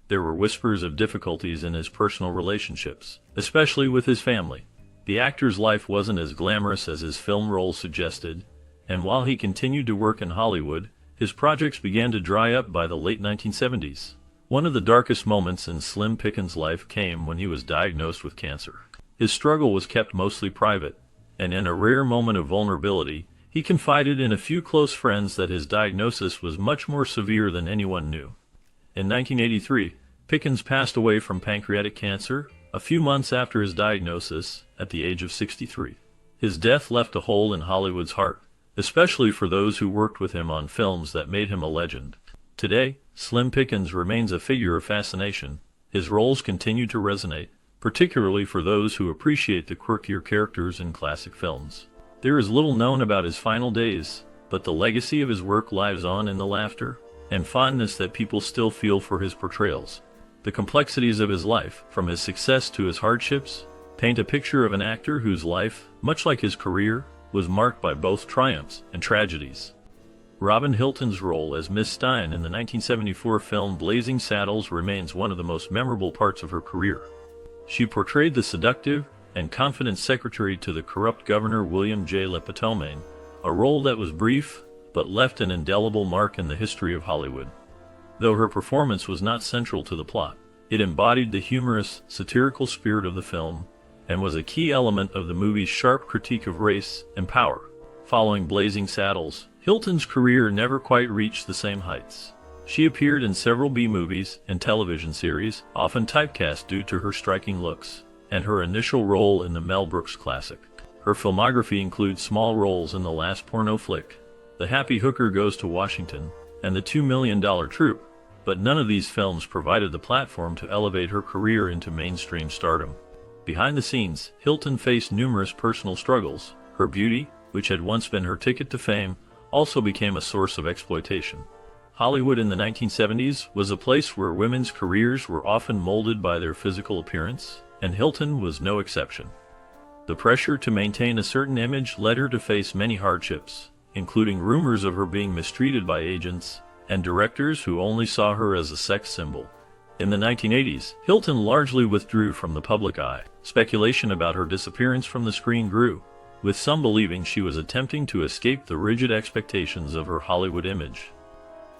There were whispers of difficulties in his personal relationships, especially with his family. The actor's life wasn't as glamorous as his film roles suggested, and while he continued to work in Hollywood, his projects began to dry up by the late 1970s. One of the darkest moments in Slim Pickens' life came when he was diagnosed with cancer. His struggle was kept mostly private, and in a rare moment of vulnerability, he confided in a few close friends that his diagnosis was much more severe than anyone knew. In 1983, Pickens passed away from pancreatic cancer, a few months after his diagnosis, at the age of 63. His death left a hole in Hollywood's heart, especially for those who worked with him on films that made him a legend. Today, Slim Pickens remains a figure of fascination. His roles continue to resonate, particularly for those who appreciate the quirkier characters in classic films. There is little known about his final days, but the legacy of his work lives on in the laughter and fondness that people still feel for his portrayals. The complexities of his life, from his success to his hardships, paint a picture of an actor whose life, much like his career, was marked by both triumphs and tragedies. Robin Hilton's role as Miss Stein in the 1974 film Blazing Saddles remains one of the most memorable parts of her career. She portrayed the seductive and confident secretary to the corrupt Governor William J. Le Petomane, a role that was brief but left an indelible mark in the history of Hollywood. Though her performance was not central to the plot, it embodied the humorous, satirical spirit of the film and was a key element of the movie's sharp critique of race and power. Following Blazing Saddles, Hilton's career never quite reached the same heights. She appeared in several B-movies and television series, often typecast due to her striking looks, and her initial role in the Mel Brooks classic. Her filmography includes small roles in The Last Porno Flick, The Happy Hooker Goes to Washington, and The $2 Million Troop, but none of these films provided the platform to elevate her career into mainstream stardom. Behind the scenes, Hilton faced numerous personal struggles. Her beauty, which had once been her ticket to fame, also became a source of exploitation. Hollywood in the 1970s was a place where women's careers were often molded by their physical appearance, and Hilton was no exception. The pressure to maintain a certain image led her to face many hardships, including rumors of her being mistreated by agents and directors who only saw her as a sex symbol. In the 1980s, Hilton largely withdrew from the public eye. Speculation about her disappearance from the screen grew, with some believing she was attempting to escape the rigid expectations of her Hollywood image.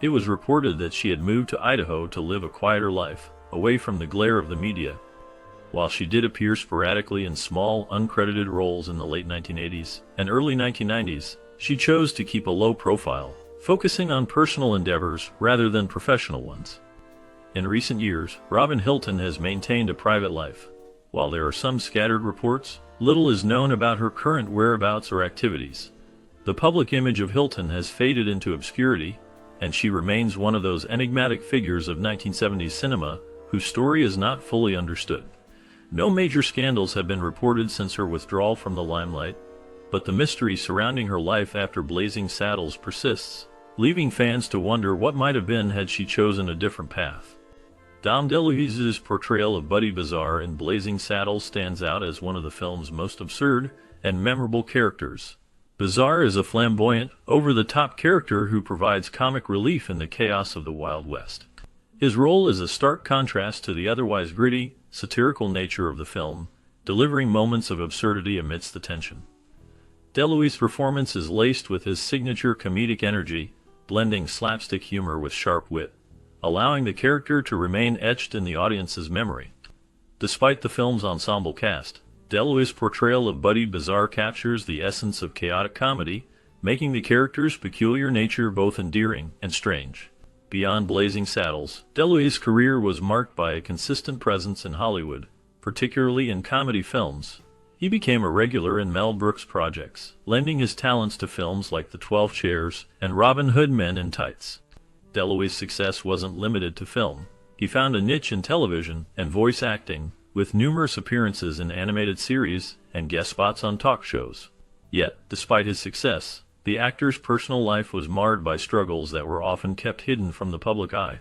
It was reported that she had moved to Idaho to live a quieter life, away from the glare of the media. While she did appear sporadically in small, uncredited roles in the late 1980s and early 1990s, she chose to keep a low profile, focusing on personal endeavors rather than professional ones. In recent years, Robin Hilton has maintained a private life. While there are some scattered reports, little is known about her current whereabouts or activities. The public image of Hilton has faded into obscurity, and she remains one of those enigmatic figures of 1970s cinema whose story is not fully understood. No major scandals have been reported since her withdrawal from the limelight, but the mystery surrounding her life after Blazing Saddles persists. leaving fans to wonder what might have been had she chosen a different path. Dom DeLuise's portrayal of Buddy Bazaar in Blazing Saddles stands out as one of the film's most absurd and memorable characters. Bazaar is a flamboyant, over-the-top character who provides comic relief in the chaos of the Wild West. His role is a stark contrast to the otherwise gritty, satirical nature of the film, delivering moments of absurdity amidst the tension. DeLuise's performance is laced with his signature comedic energy, blending slapstick humor with sharp wit, allowing the character to remain etched in the audience's memory. Despite the film's ensemble cast, DeLuise's portrayal of Buddy Bazaar captures the essence of chaotic comedy, making the character's peculiar nature both endearing and strange. Beyond Blazing Saddles, DeLuise's career was marked by a consistent presence in Hollywood, particularly in comedy films. He became a regular in Mel Brooks projects, lending his talents to films like The 12 Chairs and Robin Hood Men in Tights. DeLuise's success wasn't limited to film. He found a niche in television and voice acting, with numerous appearances in animated series and guest spots on talk shows. Yet, despite his success, the actor's personal life was marred by struggles that were often kept hidden from the public eye.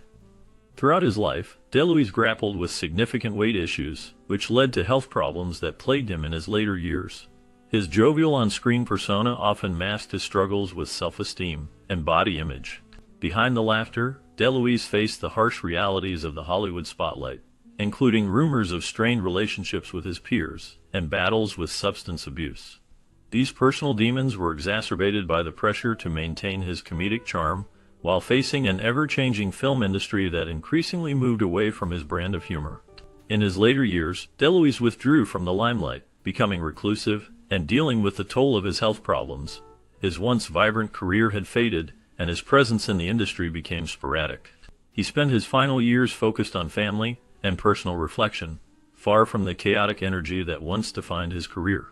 Throughout his life, DeLuise grappled with significant weight issues, which led to health problems that plagued him in his later years. His jovial on-screen persona often masked his struggles with self-esteem and body image. Behind the laughter, DeLuise faced the harsh realities of the Hollywood spotlight, including rumors of strained relationships with his peers and battles with substance abuse. These personal demons were exacerbated by the pressure to maintain his comedic charm while facing an ever-changing film industry that increasingly moved away from his brand of humor. In his later years, DeLuise withdrew from the limelight, becoming reclusive and dealing with the toll of his health problems. His once vibrant career had faded, and his presence in the industry became sporadic. He spent his final years focused on family and personal reflection, far from the chaotic energy that once defined his career.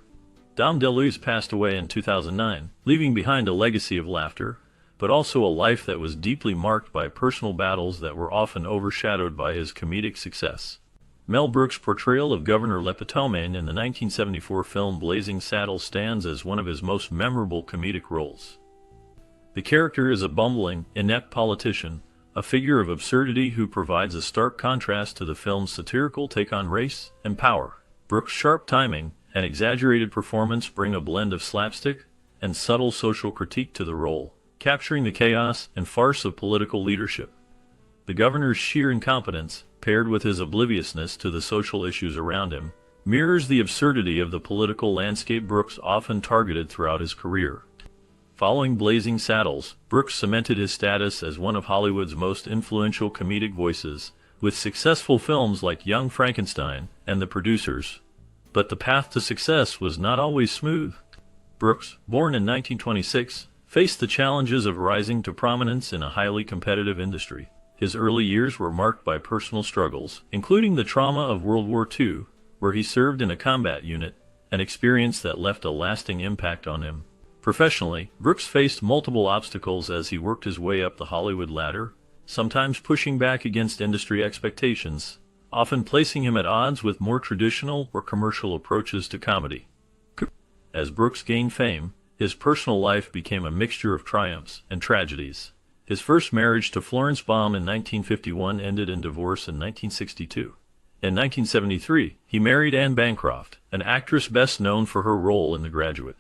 Dom DeLuise passed away in 2009, leaving behind a legacy of laughter, but also a life that was deeply marked by personal battles that were often overshadowed by his comedic success. Mel Brooks' portrayal of Governor Lepetomaine in the 1974 film Blazing Saddles stands as one of his most memorable comedic roles. The character is a bumbling, inept politician, a figure of absurdity who provides a stark contrast to the film's satirical take on race and power. Brooks' sharp timing and exaggerated performance bring a blend of slapstick and subtle social critique to the role, capturing the chaos and farce of political leadership. The governor's sheer incompetence, paired with his obliviousness to the social issues around him, mirrors the absurdity of the political landscape Brooks often targeted throughout his career. Following Blazing Saddles, Brooks cemented his status as one of Hollywood's most influential comedic voices, with successful films like Young Frankenstein and The Producers. But the path to success was not always smooth. Brooks, born in 1926, faced the challenges of rising to prominence in a highly competitive industry. His early years were marked by personal struggles, including the trauma of World War II, where he served in a combat unit, an experience that left a lasting impact on him. Professionally, Brooks faced multiple obstacles as he worked his way up the Hollywood ladder, sometimes pushing back against industry expectations, often placing him at odds with more traditional or commercial approaches to comedy. As Brooks gained fame, his personal life became a mixture of triumphs and tragedies. His first marriage to Florence Baum in 1951 ended in divorce in 1962. In 1973, he married Anne Bancroft, an actress best known for her role in The Graduate.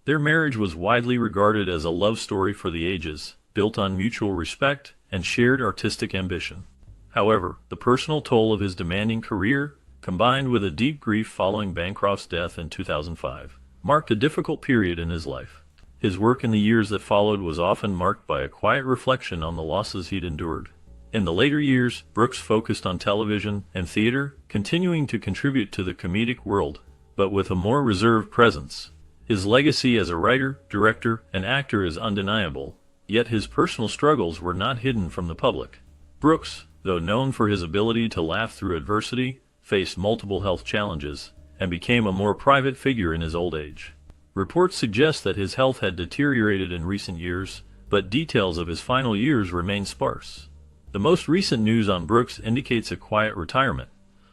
Their marriage was widely regarded as a love story for the ages, built on mutual respect and shared artistic ambition. However, the personal toll of his demanding career, combined with a deep grief following Bancroft's death in 2005, marked a difficult period in his life. His work in the years that followed was often marked by a quiet reflection on the losses he'd endured. In the later years, Brooks focused on television and theater, continuing to contribute to the comedic world, but with a more reserved presence. His legacy as a writer, director, and actor is undeniable, yet his personal struggles were not hidden from the public. Brooks, though known for his ability to laugh through adversity, faced multiple health challenges, and became a more private figure in his old age. Reports suggest that his health had deteriorated in recent years, but details of his final years remain sparse. The most recent news on Brooks indicates a quiet retirement.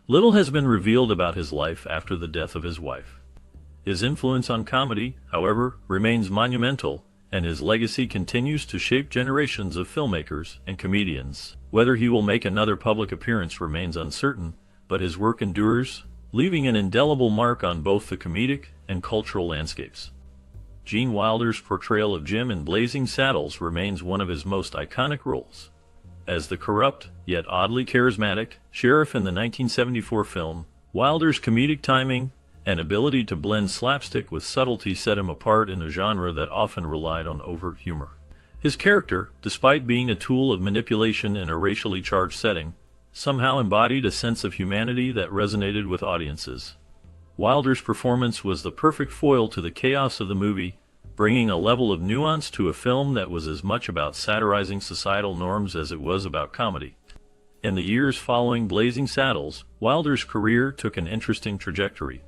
Little has been revealed about his life after the death of his wife. His influence on comedy, however, remains monumental, and his legacy continues to shape generations of filmmakers and comedians. Whether he will make another public appearance remains uncertain, but his work endures, leaving an indelible mark on both the comedic and cultural landscapes. Gene Wilder's portrayal of Jim in Blazing Saddles remains one of his most iconic roles. As the corrupt, yet oddly charismatic, sheriff in the 1974 film, Wilder's comedic timing and ability to blend slapstick with subtlety set him apart in a genre that often relied on overt humor. His character, despite being a tool of manipulation in a racially charged setting, somehow embodied a sense of humanity that resonated with audiences. Wilder's performance was the perfect foil to the chaos of the movie, bringing a level of nuance to a film that was as much about satirizing societal norms as it was about comedy. In the years following Blazing Saddles, Wilder's career took an interesting trajectory.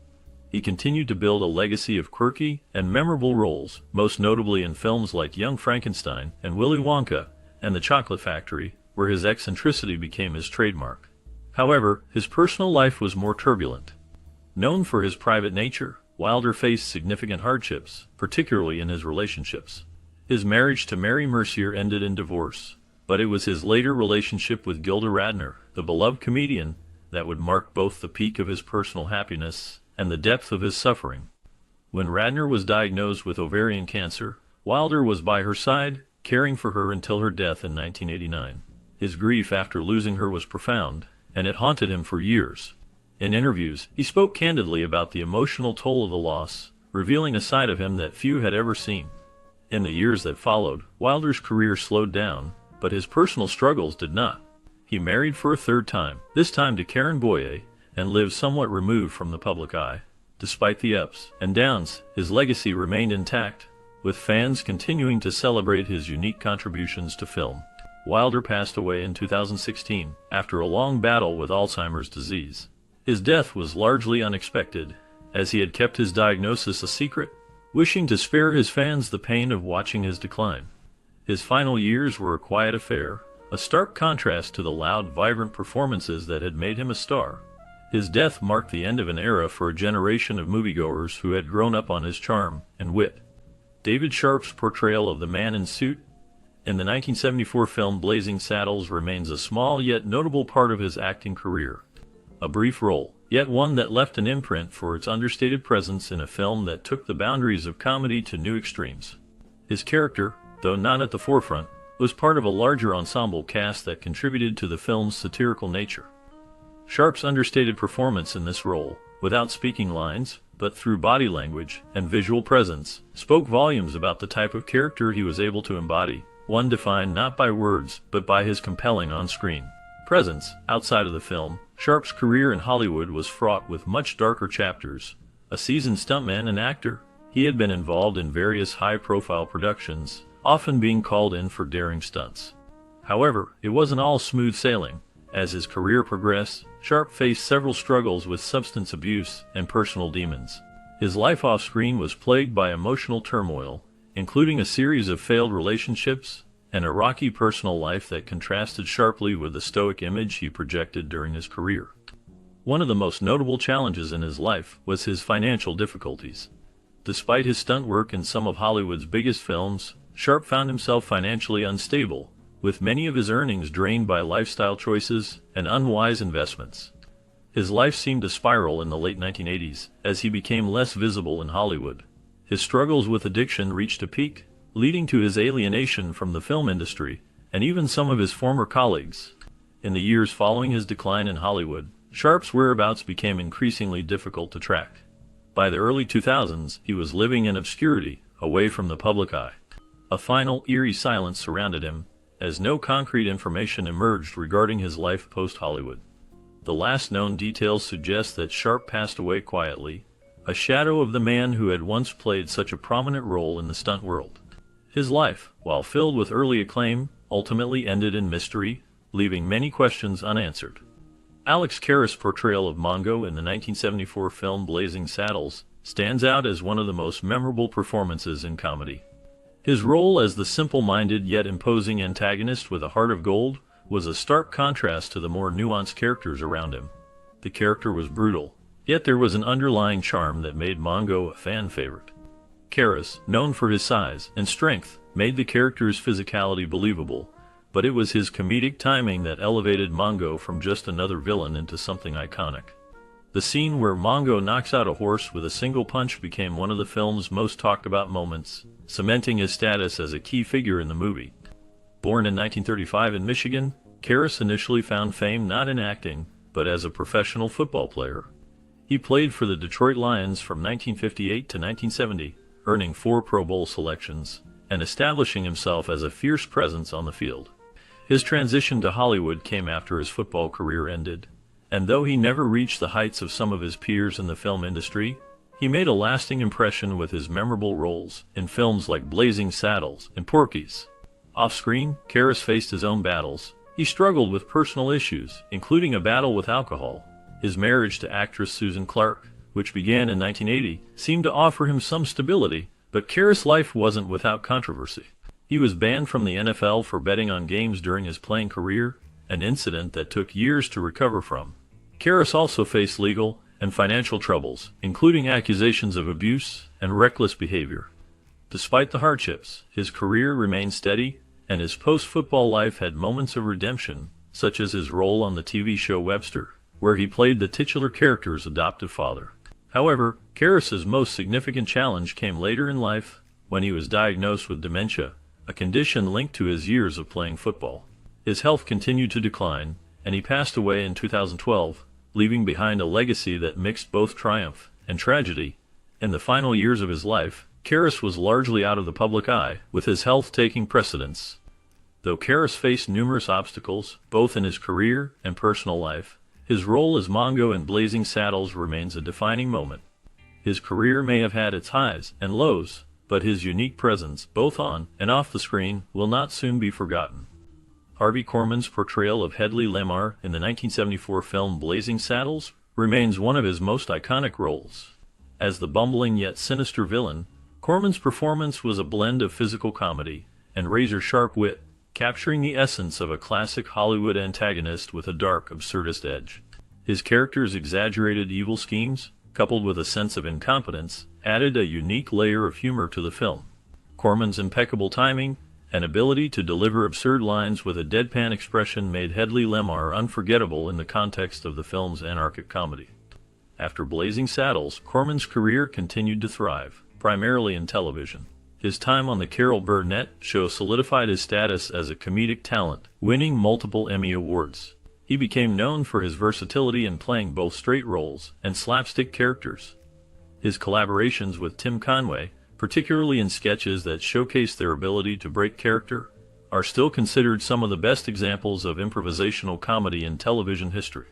He continued to build a legacy of quirky and memorable roles, most notably in films like Young Frankenstein and Willy Wonka and The Chocolate Factory, where his eccentricity became his trademark. However, his personal life was more turbulent. Known for his private nature, Wilder faced significant hardships, particularly in his relationships. His marriage to Mary Mercier ended in divorce, but it was his later relationship with Gilda Radner, the beloved comedian, that would mark both the peak of his personal happiness and the depth of his suffering. When Radner was diagnosed with ovarian cancer, Wilder was by her side, caring for her until her death in 1989. His grief after losing her was profound, and it haunted him for years. In interviews, he spoke candidly about the emotional toll of the loss, revealing a side of him that few had ever seen. In the years that followed, Wilder's career slowed down, but his personal struggles did not. He married for a third time, this time to Karen Boyer, and lived somewhat removed from the public eye. Despite the ups and downs, his legacy remained intact, with fans continuing to celebrate his unique contributions to film. Wilder passed away in 2016, after a long battle with Alzheimer's disease. His death was largely unexpected, as he had kept his diagnosis a secret, wishing to spare his fans the pain of watching his decline. His final years were a quiet affair, a stark contrast to the loud, vibrant performances that had made him a star. His death marked the end of an era for a generation of moviegoers who had grown up on his charm and wit. David Sharp's portrayal of the Man in Suit in the 1974 film Blazing Saddles remains a small yet notable part of his acting career. A brief role, yet one that left an imprint for its understated presence in a film that took the boundaries of comedy to new extremes. His character, though not at the forefront, was part of a larger ensemble cast that contributed to the film's satirical nature. Sharp's understated performance in this role, without speaking lines, but through body language and visual presence, spoke volumes about the type of character he was able to embody, one defined not by words, but by his compelling on-screen presence. Outside of the film, Sharp's career in Hollywood was fraught with much darker chapters. A seasoned stuntman and actor, he had been involved in various high-profile productions, often being called in for daring stunts. However, it wasn't all smooth sailing. As his career progressed, Sharp faced several struggles with substance abuse and personal demons. His life off-screen was plagued by emotional turmoil, including a series of failed relationships and a rocky personal life that contrasted sharply with the stoic image he projected during his career. One of the most notable challenges in his life was his financial difficulties. Despite his stunt work in some of Hollywood's biggest films, Sharp found himself financially unstable, with many of his earnings drained by lifestyle choices and unwise investments. His life seemed to spiral in the late 1980s as he became less visible in Hollywood. His struggles with addiction reached a peak, leading to his alienation from the film industry and even some of his former colleagues. In the years following his decline in Hollywood, Sharp's whereabouts became increasingly difficult to track. By the early 2000s, he was living in obscurity, away from the public eye. A final, eerie silence surrounded him, as no concrete information emerged regarding his life post-Hollywood. The last known details suggest that Sharp passed away quietly, a shadow of the man who had once played such a prominent role in the stunt world. His life, while filled with early acclaim, ultimately ended in mystery, leaving many questions unanswered. Alex Karras' portrayal of Mongo in the 1974 film Blazing Saddles stands out as one of the most memorable performances in comedy. His role as the simple-minded yet imposing antagonist with a heart of gold was a stark contrast to the more nuanced characters around him. The character was brutal, yet there was an underlying charm that made Mongo a fan favorite. Karras, known for his size and strength, made the character's physicality believable, but it was his comedic timing that elevated Mongo from just another villain into something iconic. The scene where Mongo knocks out a horse with a single punch became one of the film's most talked about moments, cementing his status as a key figure in the movie. Born in 1935 in Michigan, Karras initially found fame not in acting, but as a professional football player. He played for the Detroit Lions from 1958 to 1970, earning 4 Pro Bowl selections, and establishing himself as a fierce presence on the field. His transition to Hollywood came after his football career ended, and though he never reached the heights of some of his peers in the film industry, he made a lasting impression with his memorable roles in films like Blazing Saddles and Porky's. Off-screen, Karras faced his own battles. He struggled with personal issues, including a battle with alcohol. His marriage to actress Susan Clark, which began in 1980, seemed to offer him some stability, but Karras' life wasn't without controversy. He was banned from the NFL for betting on games during his playing career, an incident that took years to recover from. Karras also faced legal and financial troubles, including accusations of abuse and reckless behavior. Despite the hardships, his career remained steady, and his post-football life had moments of redemption, such as his role on the TV show Webster, where he played the titular character's adoptive father. However, Karras' most significant challenge came later in life, when he was diagnosed with dementia, a condition linked to his years of playing football. His health continued to decline, and he passed away in 2012, leaving behind a legacy that mixed both triumph and tragedy. In the final years of his life, Karras was largely out of the public eye, with his health taking precedence. Though Karras faced numerous obstacles, both in his career and personal life, his role as Mongo in Blazing Saddles remains a defining moment. His career may have had its highs and lows, but his unique presence, both on and off the screen, will not soon be forgotten. Harvey Korman's portrayal of Hedley Lamarr in the 1974 film Blazing Saddles remains one of his most iconic roles. As the bumbling yet sinister villain, Korman's performance was a blend of physical comedy and razor-sharp wit, capturing the essence of a classic Hollywood antagonist with a dark, absurdist edge. His character's exaggerated evil schemes, coupled with a sense of incompetence, added a unique layer of humor to the film. Korman's impeccable timing and ability to deliver absurd lines with a deadpan expression made Hedley Lamarr unforgettable in the context of the film's anarchic comedy. After Blazing Saddles, Korman's career continued to thrive, primarily in television. His time on the Carol Burnett show solidified his status as a comedic talent, winning multiple Emmy Awards. He became known for his versatility in playing both straight roles and slapstick characters. His collaborations with Tim Conway, particularly in sketches that showcase their ability to break character, are still considered some of the best examples of improvisational comedy in television history.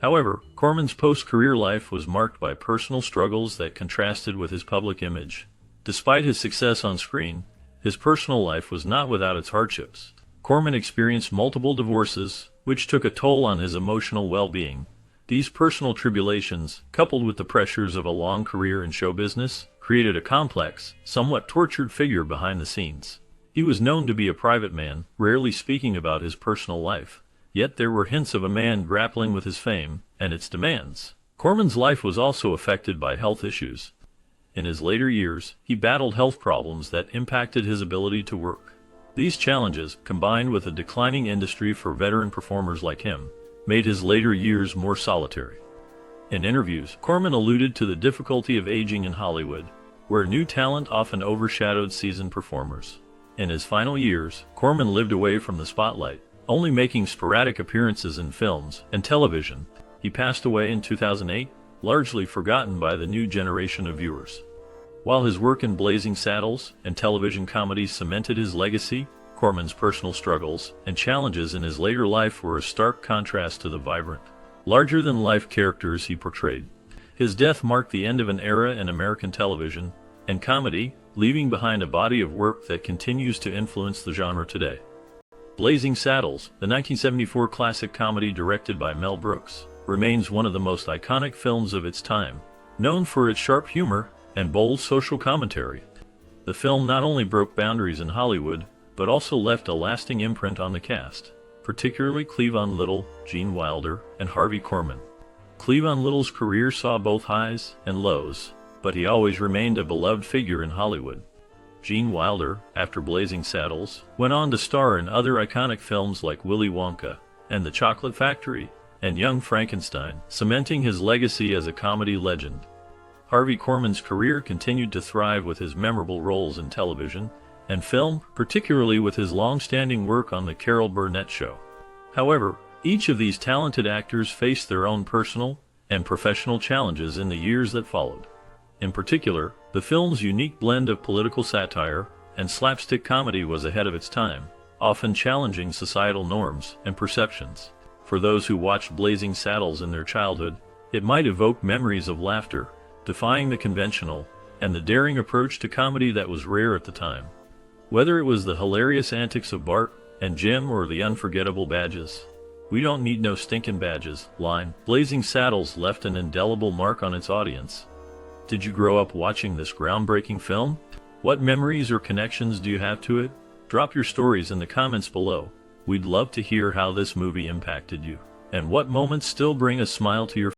However, Korman's post-career life was marked by personal struggles that contrasted with his public image. Despite his success on screen, his personal life was not without its hardships. Korman experienced multiple divorces, which took a toll on his emotional well-being. These personal tribulations, coupled with the pressures of a long career in show business, created a complex, somewhat tortured figure behind the scenes. He was known to be a private man, rarely speaking about his personal life. Yet there were hints of a man grappling with his fame and its demands. Korman's life was also affected by health issues. In his later years, he battled health problems that impacted his ability to work. These challenges, combined with a declining industry for veteran performers like him, made his later years more solitary. In interviews, Korman alluded to the difficulty of aging in Hollywood, where new talent often overshadowed seasoned performers. In his final years, Korman lived away from the spotlight, only making sporadic appearances in films and television. He passed away in 2008, largely forgotten by the new generation of viewers. While his work in Blazing Saddles and television comedies cemented his legacy, Korman's personal struggles and challenges in his later life were a stark contrast to the vibrant, larger-than-life characters he portrayed. His death marked the end of an era in American television and comedy, leaving behind a body of work that continues to influence the genre today. Blazing Saddles, the 1974 classic comedy directed by Mel Brooks, remains one of the most iconic films of its time, known for its sharp humor and bold social commentary. The film not only broke boundaries in Hollywood, but also left a lasting imprint on the cast, particularly Cleavon Little, Gene Wilder, and Harvey Korman. Cleavon Little's career saw both highs and lows. but he always remained a beloved figure in Hollywood. Gene Wilder, after Blazing Saddles, went on to star in other iconic films like Willy Wonka and The Chocolate Factory and Young Frankenstein, cementing his legacy as a comedy legend. Harvey Korman's career continued to thrive with his memorable roles in television and film, particularly with his long-standing work on The Carol Burnett Show. However, each of these talented actors faced their own personal and professional challenges in the years that followed. In particular, the film's unique blend of political satire and slapstick comedy was ahead of its time, often challenging societal norms and perceptions. For those who watched Blazing Saddles in their childhood, it might evoke memories of laughter, defying the conventional, and the daring approach to comedy that was rare at the time. Whether it was the hilarious antics of Bart and Jim or the unforgettable badges, "We don't need no stinkin' badges" line, Blazing Saddles left an indelible mark on its audience. Did you grow up watching this groundbreaking film? What memories or connections do you have to it? Drop your stories in the comments below. We'd love to hear how this movie impacted you, and what moments still bring a smile to your